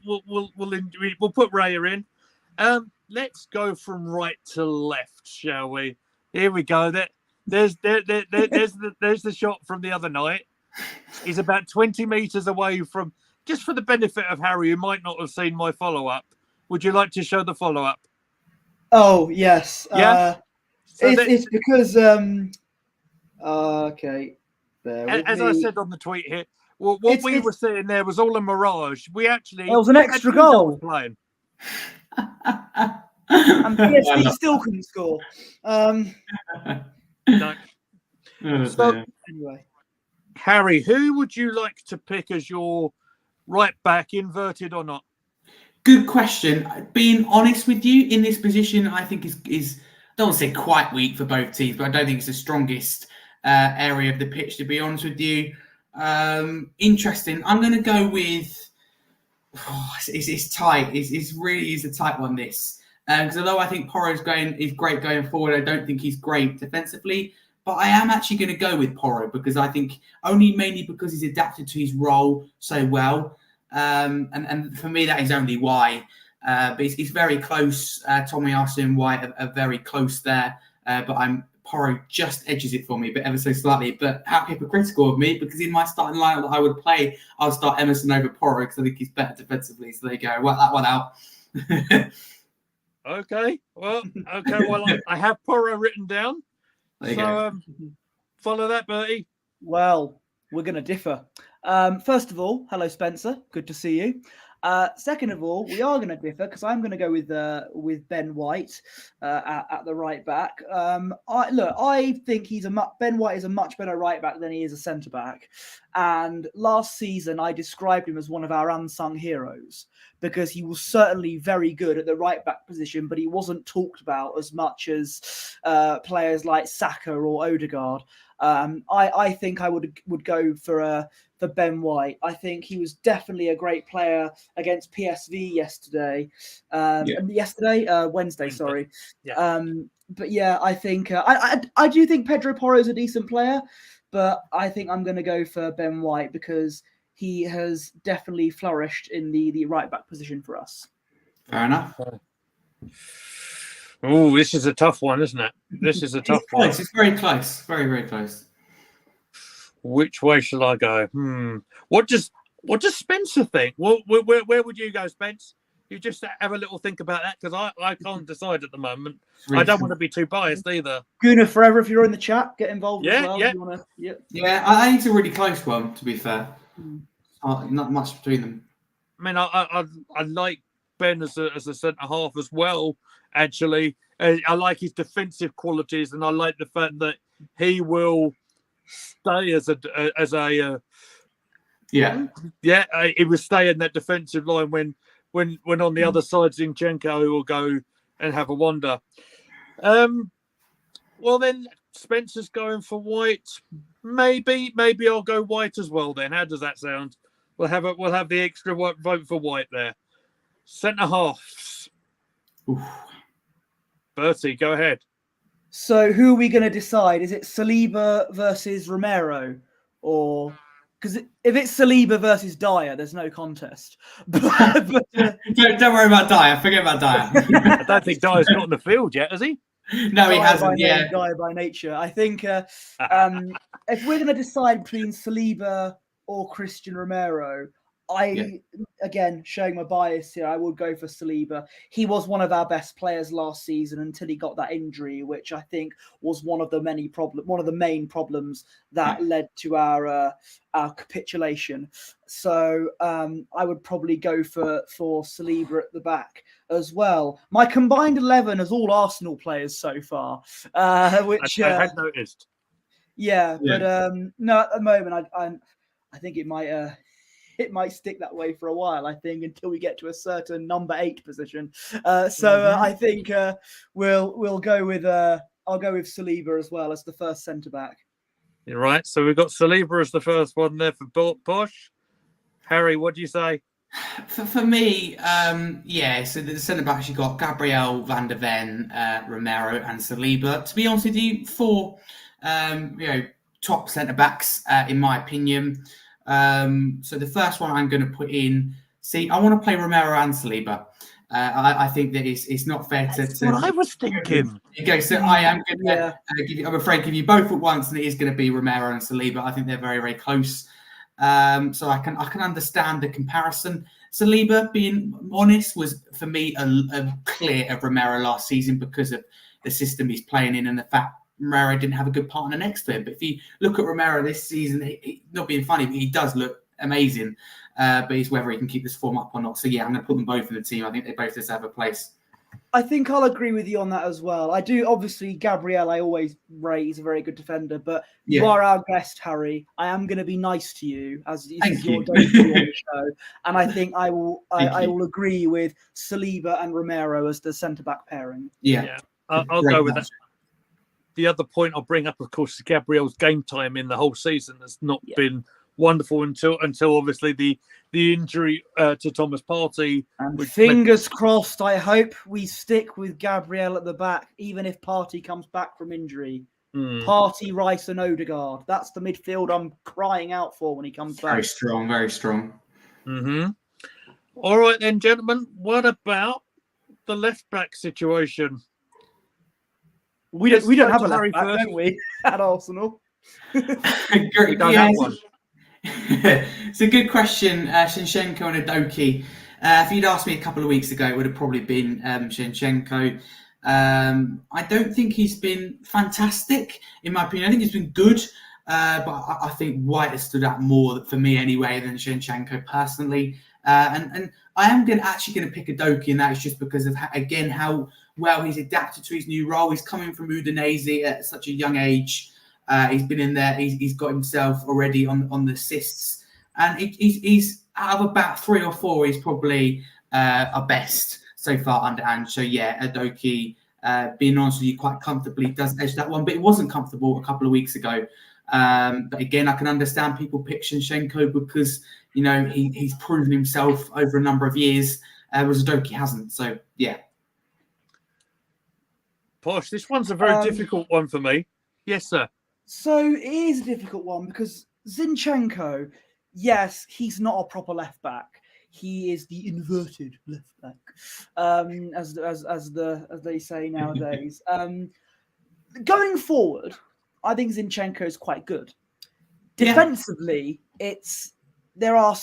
put Raya in. Let's go from right to left, shall we? Here we go. There's the shot from the other night. He's about 20 meters away from. Just for the benefit of Harry, who might not have seen my follow-up, would you like to show the follow-up? Oh yes. Yeah. So It's because okay. Bear with as I me. said on the tweet here, well, what we were saying there was all a mirage. We actually It was an had extra Nuno goal. playing. And PSV still couldn't score. No. So Anyway, Harry, who would you like to pick as your right back, inverted or not? Good question. Being honest with you, in this position, I think is I don't want to say quite weak for both teams, but I don't think it's the strongest area of the pitch. To be honest with you, interesting. I'm going to go with. It's tight. It's really is a tight one. This because although I think Porro's is great going forward, I don't think he's great defensively. But I am actually going to go with Porro because I think mainly because he's adapted to his role so well. And for me, that is only why. But it's very close. Tomiyasu and White are very close there. But Porro just edges it for me, but ever so slightly. But how hypocritical of me, because in my starting lineup that I would play, I'll start Emerson over Porro because I think he's better defensively. So there you go. Work that one out. Okay. Well, I have Porro written down. So follow that, Bertie. well, we're going to differ. First of all, hello, Spencer. Good to see you. Second of all, we are going to differ because I'm going to go with Ben White at the right back. I think Ben White is a much better right back than he is a centre back. And last season, I described him as one of our unsung heroes because he was certainly very good at the right back position, but he wasn't talked about as much as players like Saka or Odegaard. I think I would go for Ben White. I think he was definitely a great player against PSV yesterday. Wednesday, sorry. Yeah. But yeah, I think I do think Pedro Porro is a decent player, but I think I'm going to go for Ben White because he has definitely flourished in the right back position for us. Fair enough. Oh, this is a tough one, isn't it? This is a tough one. It's very close. Very, very close. Which way shall I go? What does Spencer think? Where would you go, Spence? You just have a little think about that because I can't decide at the moment. Really I don't want to be too biased either. Guna, forever, if you're in the chat, get involved as well. Yeah. Yeah, I think it's a really close one, to be fair. Not much between them. I mean, I like Ben as a centre half as well. Actually, I like his defensive qualities, and I like the fact that he will stay as a he will stay in that defensive line when on the other side Zinchenko will go and have a wander. Well then Spencer's going for White. Maybe I'll go White as well then. How does that sound? We'll have the extra vote for White there. Centre halves. Oof. Bertie, go ahead. So who are we going to decide? Is it Saliba versus Romero? Or because if it's Saliba versus Dyer, there's no contest. But, don't worry about Dyer. Forget about Dyer. I don't think Dyer's got on the field yet, has he? No, he hasn't. Dyer by nature. I think if we're going to decide between Saliba or Christian Romero, again, showing my bias here, I would go for Saliba. He was one of our best players last season until he got that injury, which I think was one of the main problems that led to our capitulation. So I would probably go for Saliba at the back as well. My combined 11 is all Arsenal players so far, which I had noticed. Yeah, but no, at the moment, I think it might stick that way for a while, I think, until we get to a certain number 8 position. I think we'll go with I'll go with Saliba as well as the first centre back. You're right. So we've got Saliba as the first one there for Bosch. Harry, what do you say? For me, so the centre backs, you got Gabriel, Van der Ven, Romero, and Saliba. To be honest with you, 4 top centre backs in my opinion. So the first one I'm going to put in. See, I want to play Romero and Saliba. I think that it's not fair to. That's what I was thinking. Okay, so I am going to give you. I'm afraid give you both at once, and it is going to be Romero and Saliba. I think they're very, very close. So I can understand the comparison. Saliba, being honest, was for me a clear of Romero last season because of the system he's playing in and the fact Romero didn't have a good partner next to him. But if you look at Romero this season, not being funny, but he does look amazing. But it's whether he can keep this form up or not. So yeah, I'm going to put them both in the team. I think they both deserve a place. I think I'll agree with you on that as well. I do, obviously, Gabriel, I always rate, he's a very good defender, but you are our guest, Harry. I am going to be nice to you as this is your debut on the show. And I think I will agree with Saliba and Romero as the centre-back pairing. Yeah. I'll go with that. The other point I'll bring up, of course, is Gabriel's game time in the whole season has not been wonderful until obviously the injury to Thomas Partey. And fingers crossed, I hope we stick with Gabriel at the back, even if Partey comes back from injury. Partey, Rice and Odegaard. That's the midfield I'm crying out for when he comes back. Very strong, very strong. Mm-hmm. All right then, gentlemen. What about the left-back situation? We don't have a left-back, don't we, at Arsenal? We don't have one. It's a good question, Zinchenko and Udogie. If you'd asked me a couple of weeks ago, it would have probably been Zinchenko. I don't think he's been fantastic, in my opinion. I think he's been good, but I think White has stood out more for me anyway than Zinchenko personally. And I am actually going to pick Udogie, and that is just because of, again, how well he's adapted to his new role. He's coming from Udinese at such a young age. He's been in there. He's got himself already on the assists, and he's out of about 3 or 4. He's probably our best so far under Ange. So yeah, Udogie, being honest with you, quite comfortably does edge that one, but it wasn't comfortable a couple of weeks ago. But again, I can understand people pick Zinchenko because he's proven himself over a number of years, whereas Udogie hasn't. So yeah. Posh, this one's a very difficult one for me. Yes, sir. So it is a difficult one because Zinchenko, yes, he's not a proper left back. He is the inverted left back, as they say nowadays. Going forward, I think Zinchenko is quite good. Defensively, there are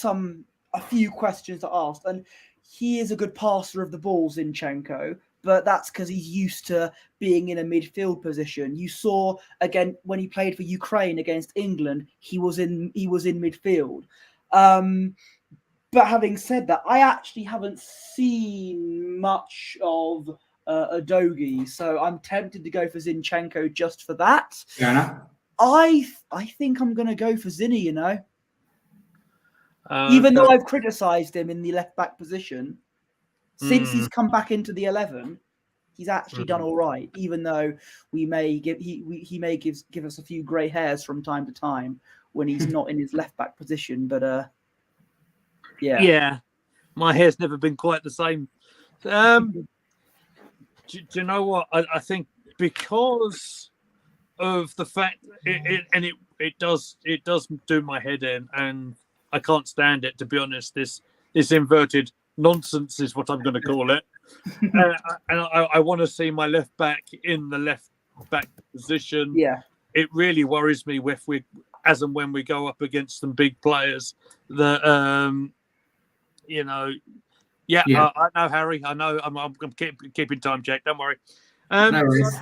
a few questions to ask, and he is a good passer of the ball, Zinchenko. But that's because he's used to being in a midfield position. You saw again when he played for Ukraine against England, he was in midfield. But having said that, I actually haven't seen much of Udogie, so I'm tempted to go for Zinchenko just for that. Fair enough. I think I'm going to go for Zinny. Even though I've criticised him in the left back position. Since he's come back into the 11, he's actually done all right. Even though he may give us a few grey hairs from time to time when he's not in his left back position. But yeah, my hair's never been quite the same. Do you know what? I think because of the fact it does do my head in, and I can't stand it, to be honest. This inverted nonsense is what I'm going to call it. And I want to see my left back in the left back position. Yeah, it really worries me when we go up against some big players that I know, Harry. I know. I'm keeping time, Jack. Don't worry. No worries.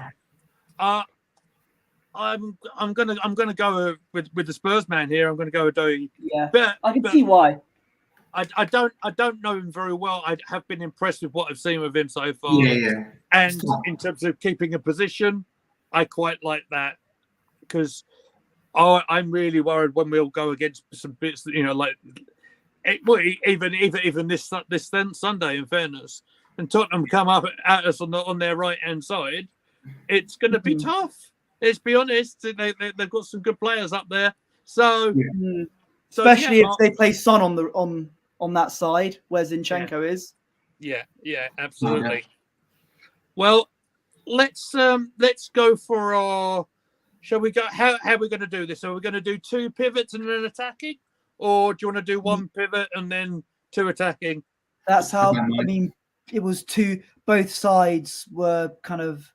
I'm gonna go with the Spurs man here. I'm gonna go with Udogie. Yeah, but I can see why. I don't know him very well. I have been impressed with what I've seen with him so far. Yeah. And in terms of keeping a position, I quite like that because I'm really worried when we'll go against some bits that even this Sunday. In fairness, and Tottenham come up at us on their right hand side, it's going to be tough. Let's be honest. They've got some good players up there, so. Yeah. Especially if they play Son on that side where Zinchenko is. Yeah, absolutely. Okay. Well, let's go for our. Shall we go? How are we going to do this? Are we going to do 2 pivots and then attacking, or do you want to do 1 pivot and then 2 attacking? That's how. I mean, it was 2. Both sides were kind of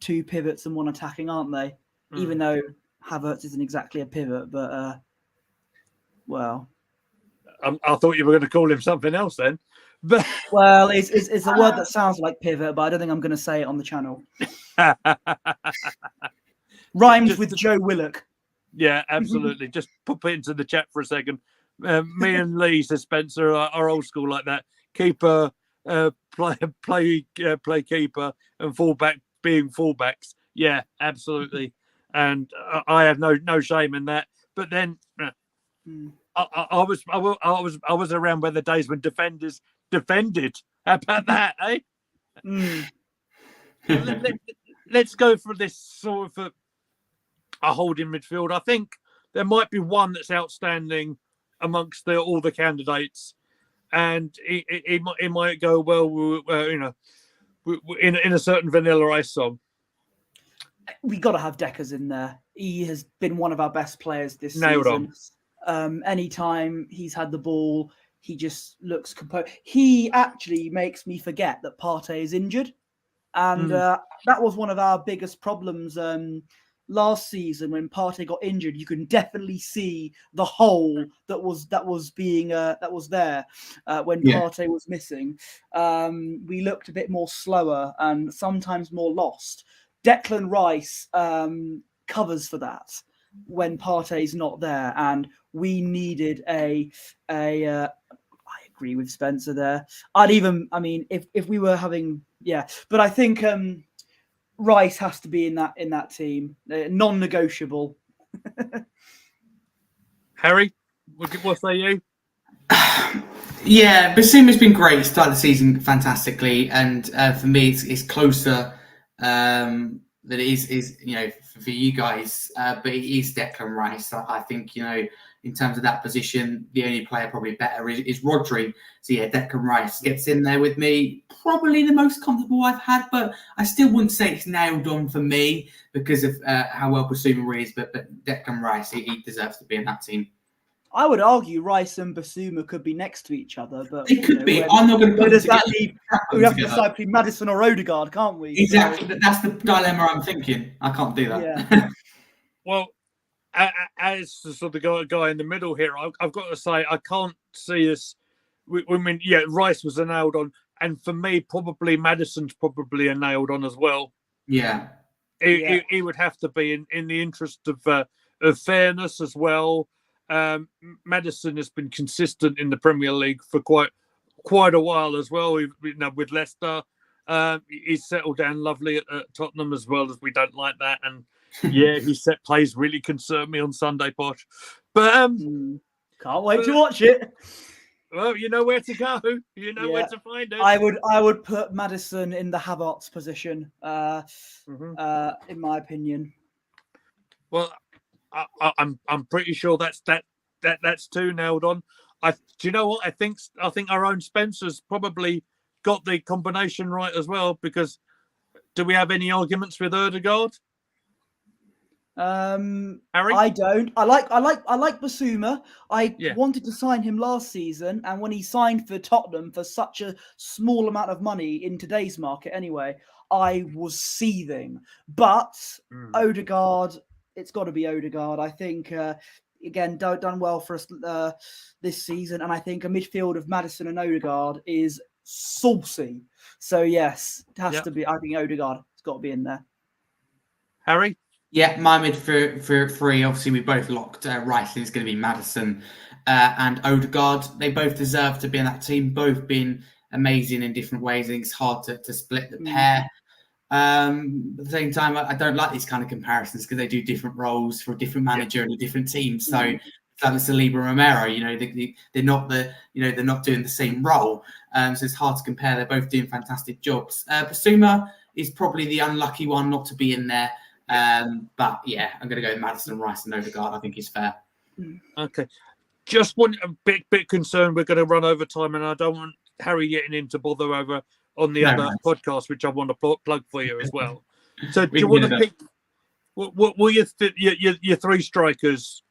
2 pivots and 1 attacking, aren't they? Even though Havertz isn't exactly a pivot, but. Well, I thought you were going to call him something else then. But it's a word that sounds like pivot, but I don't think I'm going to say it on the channel. Rhymes with Joe Willock. Yeah, absolutely. Just pop it into the chat for a second. Me and Lee, says Spencer, are old school like that. Keeper, play keeper, and fullback being fullbacks. Yeah, absolutely. And I have no shame in that. But then I was around where the days when defenders defended. How about that, eh? Let's go for this sort of a holding midfield. I think there might be one that's outstanding amongst all the candidates, and it might go well, in a certain Vanilla Ice song. We got to have Deckers in there. He has been one of our best players this Nailed season. Anytime he's had the ball, he just looks composed. He actually makes me forget that Partey is injured, and that was one of our biggest problems last season when Partey got injured. You can definitely see the hole that was there when Partey was missing. We looked a bit more slower and sometimes more lost. Declan Rice covers for that when Partey's not there, and we needed I agree with Spencer there. If we were having, but I think Rice has to be in that team, non-negotiable. Harry, what say you? Yeah, Basuma's been great. Started the season fantastically, and for me, it's closer than it is for you guys. But it is Declan Rice. I think in terms of that position, the only player probably better is Rodri. So yeah, Declan Rice gets in there with me. Probably the most comfortable I've had, but I still wouldn't say it's nailed on for me because of how well Basuma is. But Declan Rice, he deserves to be in that team. I would argue Rice and Basuma could be next to each other, but they could be. I'm not going to put them together. We have to decide between Maddison or Odegaard, can't we? Exactly. So, that's the dilemma I'm thinking. I can't do that. Yeah. Well, as the sort of guy in the middle here, I've got to say I can't see us. Rice was a nailed on, and for me, probably Maddison's probably a nailed on as well. Yeah, he would have to be in the interest of fairness as well. Maddison has been consistent in the Premier League for quite a while as well. With Leicester, he's settled down lovely at Tottenham as well, as we don't like that. And his set plays really concern me on Sunday, Posh. But can't wait to watch it. Well, you know where to go. You know where to find it. I would put Maddison in the Havertz position, in my opinion. Well, I'm pretty sure that's too nailed on. Do you know what? I think our own Spencer's probably got the combination right as well, because do we have any arguments with Odegaard? Harry? I don't. I like Basuma. I wanted to sign him last season, and when he signed for Tottenham for such a small amount of money in today's market anyway, I was seething. But Odegaard, it's got to be Odegaard. I think again done well for us this season, and I think a midfield of Maddison and Odegaard is saucy. So yes, it has to be. I think Odegaard has got to be in there. Harry? Yeah, my mid for three. Obviously, we both locked Rice. It's going to be Maddison and Odegaard. They both deserve to be in that team. Both been amazing in different ways. I think it's hard to split the pair. At the same time, I don't like these kind of comparisons because they do different roles for a different manager and a different team. So, like Saliba Romero, they're not they're not doing the same role. So it's hard to compare. They're both doing fantastic jobs. Basuma is probably the unlucky one not to be in there. But yeah, I'm going to go with Maddison, Rice, and Odegaard. I think he's fair. Okay, just one bit concerned. We're going to run over time, and I don't want Harry getting into bother over on the other podcast, which I want to plug for you as well. So, do you want to pick? What were your three strikers?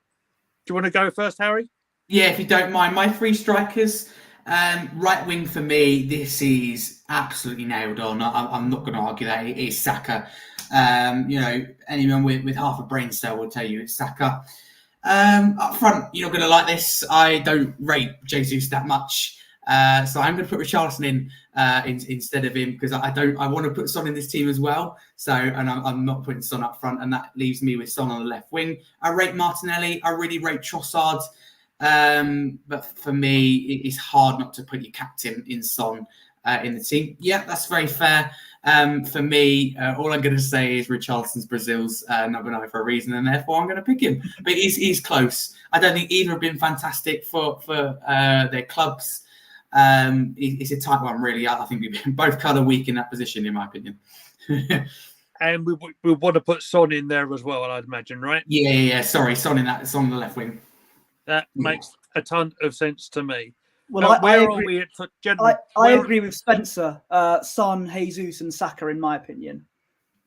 Do you want to go first, Harry? Yeah, if you don't mind, my three strikers. Right wing for me, this is absolutely nailed on. I'm not going to argue that. It is Saka. Anyone with half a brain cell will tell you it's Saka. Up front, you're not going to like this. I don't rate Jesus that much. So I'm going to put Richarlison in instead of him because I want to put Son in this team as well. So, and I'm not putting Son up front, and that leaves me with Son on the left wing. I rate Martinelli. I really rate Trossard. But for me, it's hard not to put your captain in Son in the team. Yeah, that's very fair. For me, all I'm going to say is Richarlison's Brazil's number 9 for a reason, and therefore I'm going to pick him. But he's close. I don't think either have been fantastic for their clubs. It's a tight one, really. I think we've been both kind of weak in that position, in my opinion. And we want to put Son in there as well, I'd imagine, right? Yeah. Sorry, Son on the left wing. That makes a ton of sense to me. Well, I agree. I agree with Spencer. Son, Jesus, and Saka, in my opinion.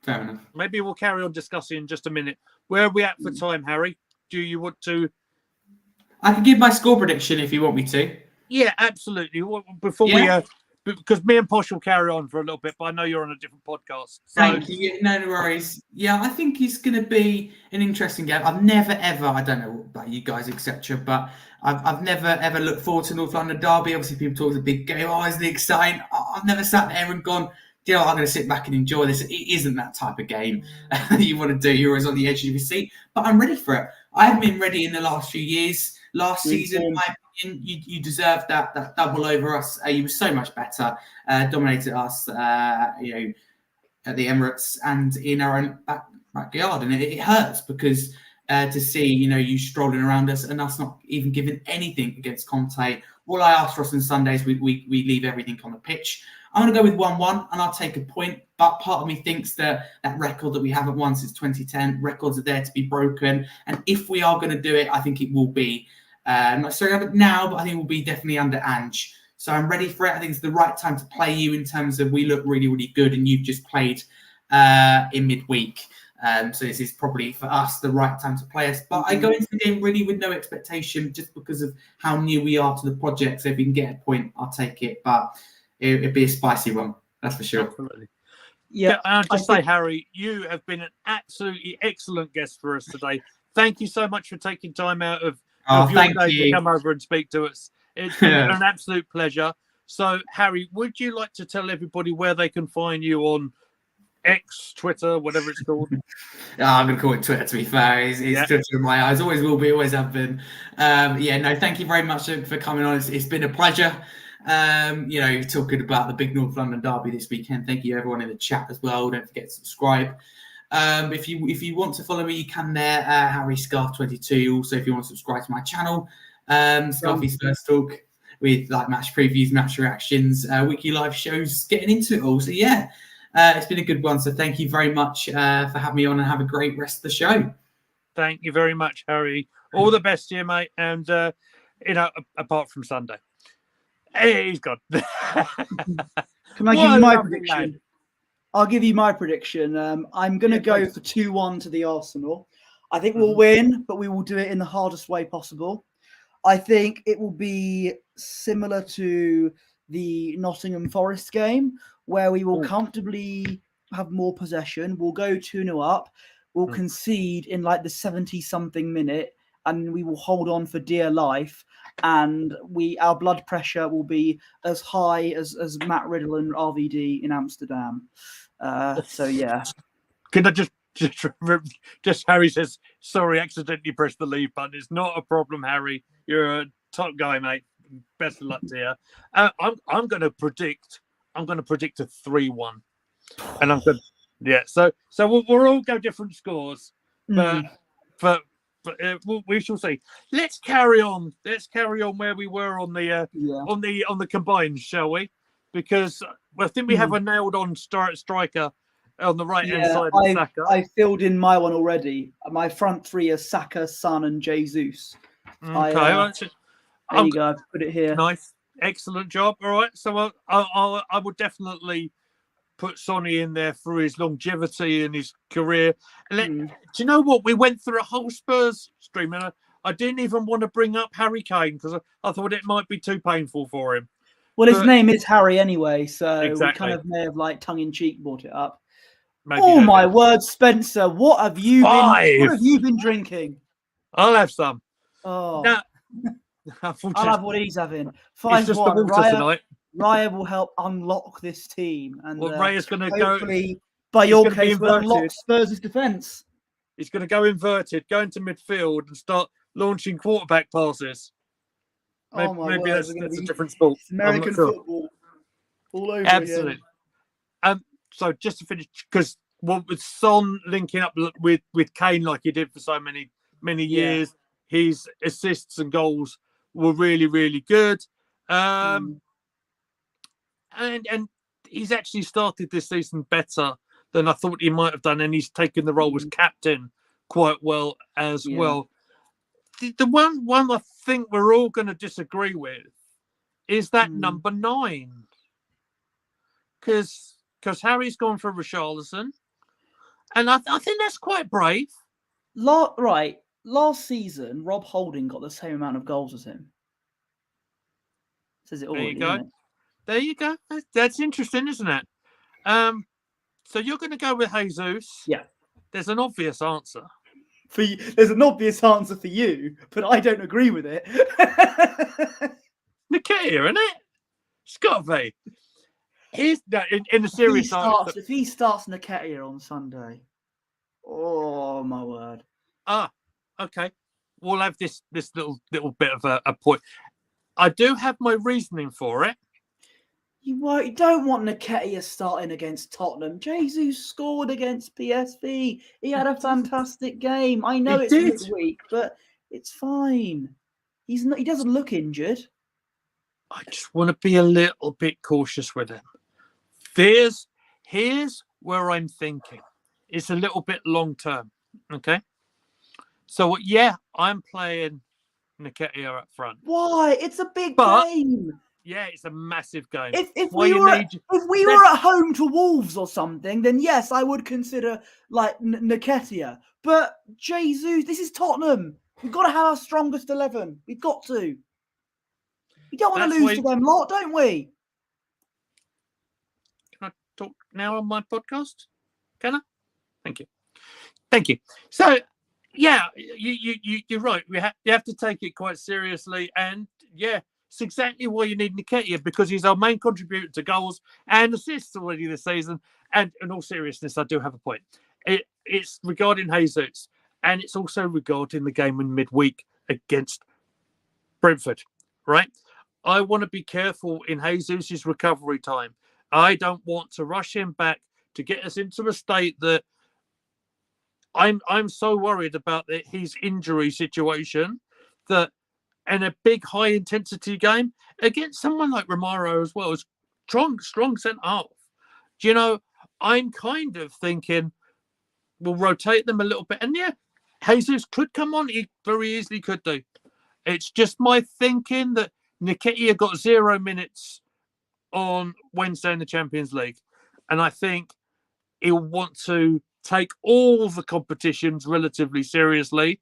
Fair enough. Maybe we'll carry on discussing in just a minute. Where are we at for time, Harry? Do you want to? I can give my score prediction if you want me to. Yeah, absolutely. Before we, because me and Posh will carry on for a little bit, but I know you're on a different podcast. So. Thank you. No worries. Yeah, I think it's going to be an interesting game. I've never ever, I don't know about you guys, etc., but I've never ever looked forward to North London derby. Obviously, people talk it's a big game. Oh, isn't it exciting? I've never sat there and gone, you know, I'm going to sit back and enjoy this. It isn't that type of game that you want to do. You're always on the edge of your seat, but I'm ready for it. I haven't been ready in the last few years. Last season, in my opinion, you deserved that double over us. You were so much better, dominated us, at the Emirates and in our own backyard, and it hurts because to see you strolling around us and us not even giving anything against Conte. All I ask for us on Sundays, we leave everything on the pitch. I'm going to go with 1-1, and I'll take a point. But part of me thinks that record that we haven't won since 2010, records are there to be broken. And if we are going to do it, I think it will be not necessarily now, but I think it will be definitely under Ange. So I'm ready for it. I think it's the right time to play you in terms of we look really, really good, and you've just played in midweek. So this is probably for us the right time to play us. But I go into the game really with no expectation, just because of how new we are to the project. So if we can get a point, I'll take it. But it'd be a spicy one, that's for sure. Absolutely. Yeah, I'll just say, Harry, you have been an absolutely excellent guest for us today. Thank you so much for taking time out of your day to come over and speak to us. It's been an absolute pleasure. So, Harry, would you like to tell everybody where they can find you on X, Twitter, whatever it's called? I'm going to call it Twitter, to be fair. It's Twitter in my eyes. Always will be, always have been. Thank you very much for coming on. It's been a pleasure. Talking about the big North London derby this weekend. Thank you everyone in the chat as well. Don't forget to subscribe. If you want to follow me, you can there, Harry Scarf 22. Also, if you want to subscribe to my channel, Scarfy's First Talk, with like match previews, match reactions, weekly live shows, getting into it all. So it's been a good one. So thank you very much for having me on, and have a great rest of the show. Thank you very much, Harry. All the best to you, mate. And apart from Sunday. Hey, he's gone. Can I give you my prediction? I'll give you my prediction. I'm going to go for 2-1 to the Arsenal. I think we'll win, but we will do it in the hardest way possible. I think it will be similar to the Nottingham Forest game, where we will comfortably have more possession. We'll go 2-0 up. We'll concede in like the 70-something minute, and we will hold on for dear life. And our blood pressure will be as high as Matt Riddle and RVD in Amsterdam. Can I just Harry says, sorry, accidentally pressed the leave button. It's not a problem, Harry. You're a top guy, mate. Best of luck to you. I'm going to predict a 3-1, and I'm going. Yeah, so we'll all go different scores, but we shall see. Let's carry on. Where we were on the combined, shall we? Because I think we have a nailed-on striker on the right-hand side of Saka. I filled in my one already. My front three are Saka, Son, and Jesus. Okay, there you go. I've put it here. Nice, excellent job. All right, so I would definitely put Sonny in there for his longevity in his career. And do you know what? We went through a whole Spurs stream, and I didn't even want to bring up Harry Kane because I thought it might be too painful for him. Well, his name is Harry anyway, so we kind of may have like tongue-in-cheek brought it up. Maybe my word, Spencer! What have you been drinking? I'll have some. Oh, Now, I'll unfortunately, have what he's having. it's just the 5-1. water tonight. Raya will help unlock this team, and Well, Ray is going to go. hopefully, by he's your gonna be case, will unlock inverted. Spurs' defence. He's going to go inverted, go into midfield, and start launching quarterback passes. Maybe, Oh my maybe word! that's We're going to a be different sport. it's American I'm not sure. football all over Absolutely. again. So just to finish, because with Son linking up with Kane like he did for so many years, his assists and goals were really, really good. And he's actually started this season better than I thought he might have done, and he's taken the role as captain quite well as well. The one I think we're all going to disagree with is that number 9, because Harry's gone for Richarlison, and I think that's quite brave. Last season, Rob Holding got the same amount of goals as him. Says it all. There you go. It? There you go. That's interesting, isn't it? So you're going to go with Jesus? Yeah. There's an obvious answer. For you, there's an obvious answer for you, but I don't agree with it. Nketiah, isn't it? It's got to be. In a serious note. If he starts Nketiah on Sunday, oh my word! Okay. We'll have this little bit of a point. I do have my reasoning for it. You don't want Nketiah starting against Tottenham. Jesus scored against PSV. He had a fantastic game. I know it's midweek, but it's fine. He doesn't look injured. I just want to be a little bit cautious with him. Here's where I'm thinking. It's a little bit long term. Okay. So I'm playing Nketiah up front. Why? It's a big game. Yeah, it's a massive game. If we were at home to Wolves or something, then yes, I would consider like Nketiah. But Jesus, this is Tottenham. We've got to have our strongest 11. We've got to. We don't want to lose to them lot, don't we? Can I talk now on my podcast? Can I? Thank you. So, yeah, you're right. You have to take it quite seriously, and it's exactly why you need Nketiah, because he's our main contributor to goals and assists already this season. And in all seriousness, I do have a point. It's regarding Jesus, and it's also regarding the game in midweek against Brentford, right? I want to be careful in Jesus' recovery time. I don't want to rush him back to get us into a state that I'm so worried about his injury situation that in a big high intensity game against someone like Romero as well, is strong centre half. Do you know, I'm kind of thinking we'll rotate them a little bit, and Jesus could come on. He very easily could do. It's just my thinking that Nketiah got 0 minutes on Wednesday in the Champions League, and I think he'll want to take all the competitions relatively seriously.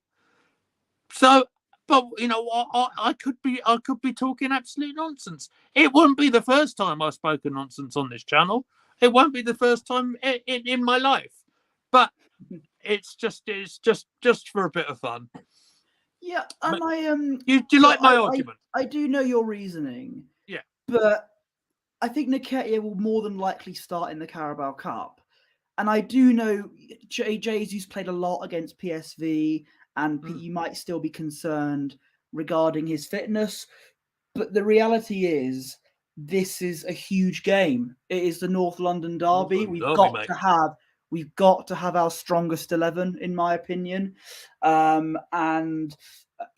So, but I could be talking absolute nonsense. It wouldn't be the first time I've spoken nonsense on this channel. It won't be the first time in my life. But it's just for a bit of fun. Yeah, and do you like my argument? I do know your reasoning. Yeah, but I think Nketiah will more than likely start in the Carabao Cup, and I do know Jesus played a lot against PSV, and you might still be concerned regarding his fitness. But the reality is, this is a huge game. It is the North London derby. We've got to have our strongest 11, in my opinion. And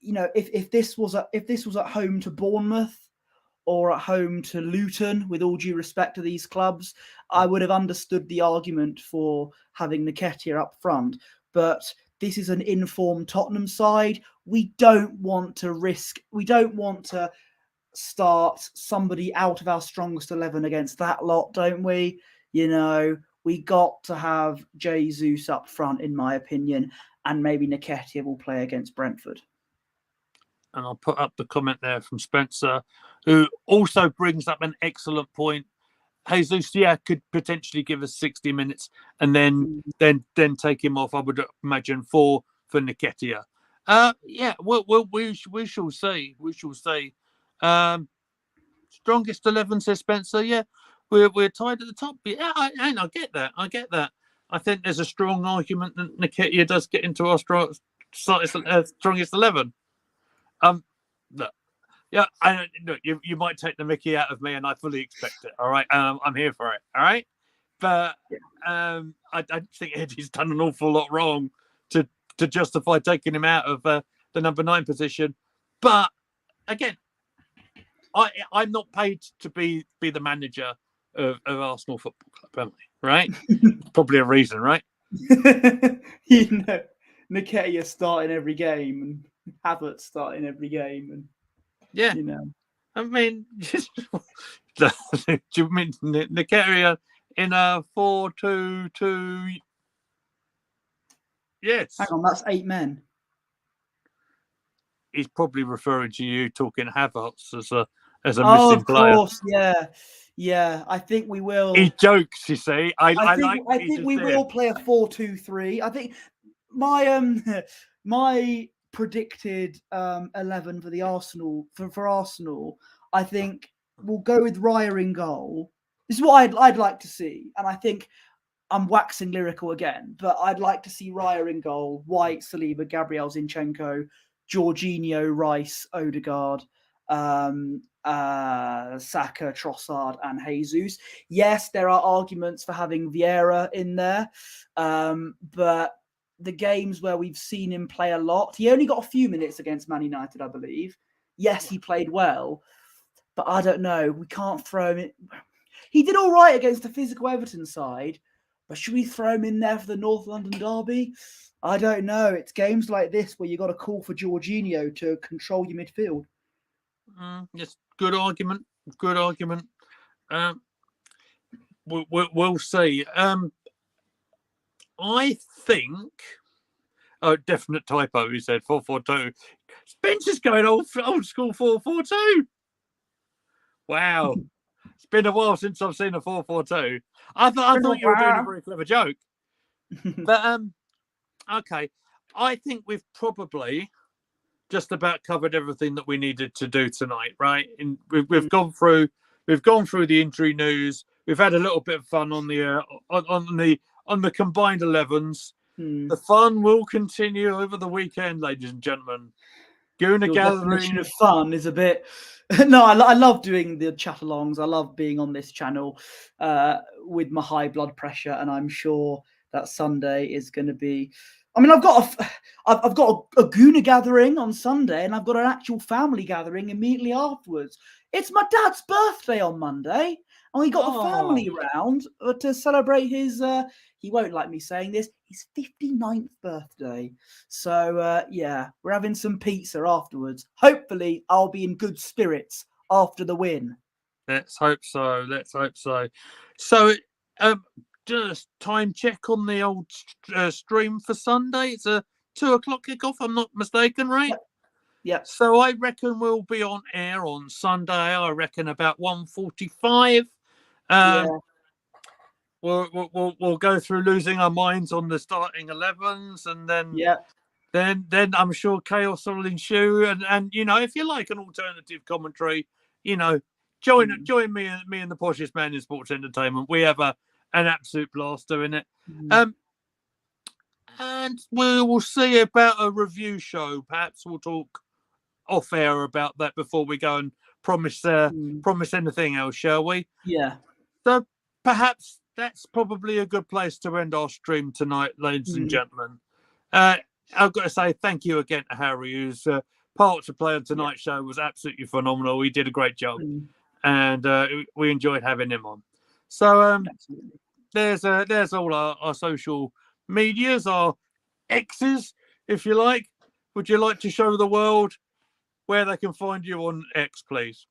if this was at home to Bournemouth or at home to Luton, with all due respect to these clubs, I would have understood the argument for having Nketiah up front. But this is an informed Tottenham side. We don't want to start somebody out of our strongest 11 against that lot, don't we? We got to have Jesus up front, in my opinion, and maybe Nketiah will play against Brentford. And I'll put up the comment there from Spencer, who also brings up an excellent point. Jesus, could potentially give us 60 minutes and then take him off. I would imagine for Nketiah. Yeah, we shall see. We shall see. Strongest 11, says Spencer. Yeah, we're tied at the top. Yeah, I get that. I get that. I think there's a strong argument that Nketiah does get into our strongest 11. Look, yeah, look, you might take the Mickey out of me, and I fully expect it. All right, I'm here for it. All right, but I think Eddie's done an awful lot wrong to justify taking him out of the number 9 position. But again, I'm not paid to be the manager of Arsenal Football Club, am I? Right? Probably a reason, right? Nketiah starting every game and Havertz starting every game, and yeah, I mean, do you mean Nketiah in a 4-2-2? Yes. Hang on, that's 8 men. He's probably referring to you talking Havertz as a missing player. Of course, yeah. I think we will. He jokes, you see. I think we will play a 4-2-3. I think my predicted 11 for the Arsenal for Arsenal. I think we'll go with Raya in goal. This is what I'd like to see, and I think I'm waxing lyrical again, but I'd like to see Raya in goal, White, Saliba, Gabriel, Zinchenko, Jorginho, Rice, Odegaard, Saka, Trossard, and Jesus. Yes, there are arguments for having Vieira in there, but the games where we've seen him play a lot, he only got a few minutes against Man United, I believe. Yes, he played well, but I don't know. We can't throw him in. He did all right against the physical Everton side, but should we throw him in there for the North London derby? I don't know. It's games like this where you got to call for Jorginho to control your midfield. Yes, good argument. Good argument. We'll see. I think. Oh, definite typo. He said 4-4-2. Spencer's going old school 4-4-2. Wow. It's been a while since I've seen a 4-4-2. I thought you were doing a very clever joke. But okay. I think we've probably just about covered everything that we needed to do tonight, right? And we've gone through the injury news. We've had a little bit of fun on the combined 11s. The fun will continue over the weekend, ladies and gentlemen. Gooner gathering. Definition of fun is a bit. No, I love doing the chat-alongs. I love being on this channel with my high blood pressure, and I'm sure that Sunday is going to be. I mean, I've got a Gooner gathering on Sunday, and I've got an actual family gathering immediately afterwards. It's my dad's birthday on Monday, and we got the family round to celebrate his. He won't like me saying this. His 59th birthday. So yeah, we're having some pizza afterwards. Hopefully, I'll be in good spirits after the win. Let's hope so. So, just time check on the old stream for Sunday. It's a 2:00 kickoff. I'm not mistaken, right? Yep. So I reckon we'll be on air on Sunday. I reckon about 1:45. Yeah. We'll go through losing our minds on the starting 11s, and then I'm sure chaos will ensue. And if you like an alternative commentary, join me and the poshest man in sports entertainment. We have an absolute blast doing it. And we will see about a review show. Perhaps we'll talk off air about that before we go and promise anything else, shall we? Yeah. So perhaps that's probably a good place to end our stream tonight, ladies and gentlemen. I've got to say thank you again to Harry, who's part to play on tonight's show. Was absolutely phenomenal. He did a great job, and we enjoyed having him on. So there's all our social medias, our X's, if you like. Would you like to show the world where they can find you on X, please?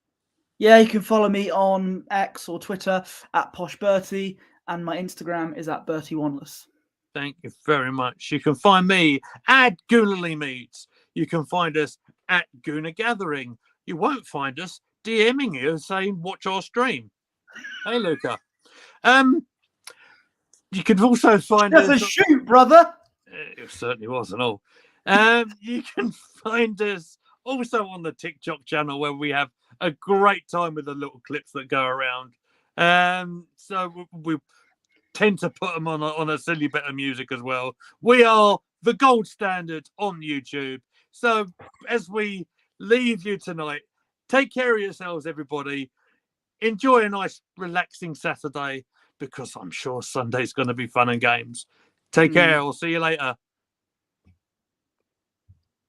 Yeah, you can follow me on X or Twitter at PoshBertie, and my Instagram is at BertieOneless. Thank you very much. You can find me at Goonerly Meets. You can find us at Gooner Gathering. You won't find us DMing you saying watch our stream. Hey, Luca. You can also find us. That's a shoot, brother. It certainly was and all. You can find us also on the TikTok channel where we have a great time with the little clips that go around. So we tend to put them on a silly bit of music as well. We are the gold standard on YouTube. So as we leave you tonight, take care of yourselves, everybody. Enjoy a nice, relaxing Saturday, because I'm sure Sunday's going to be fun and games. Take care. I'll see you later.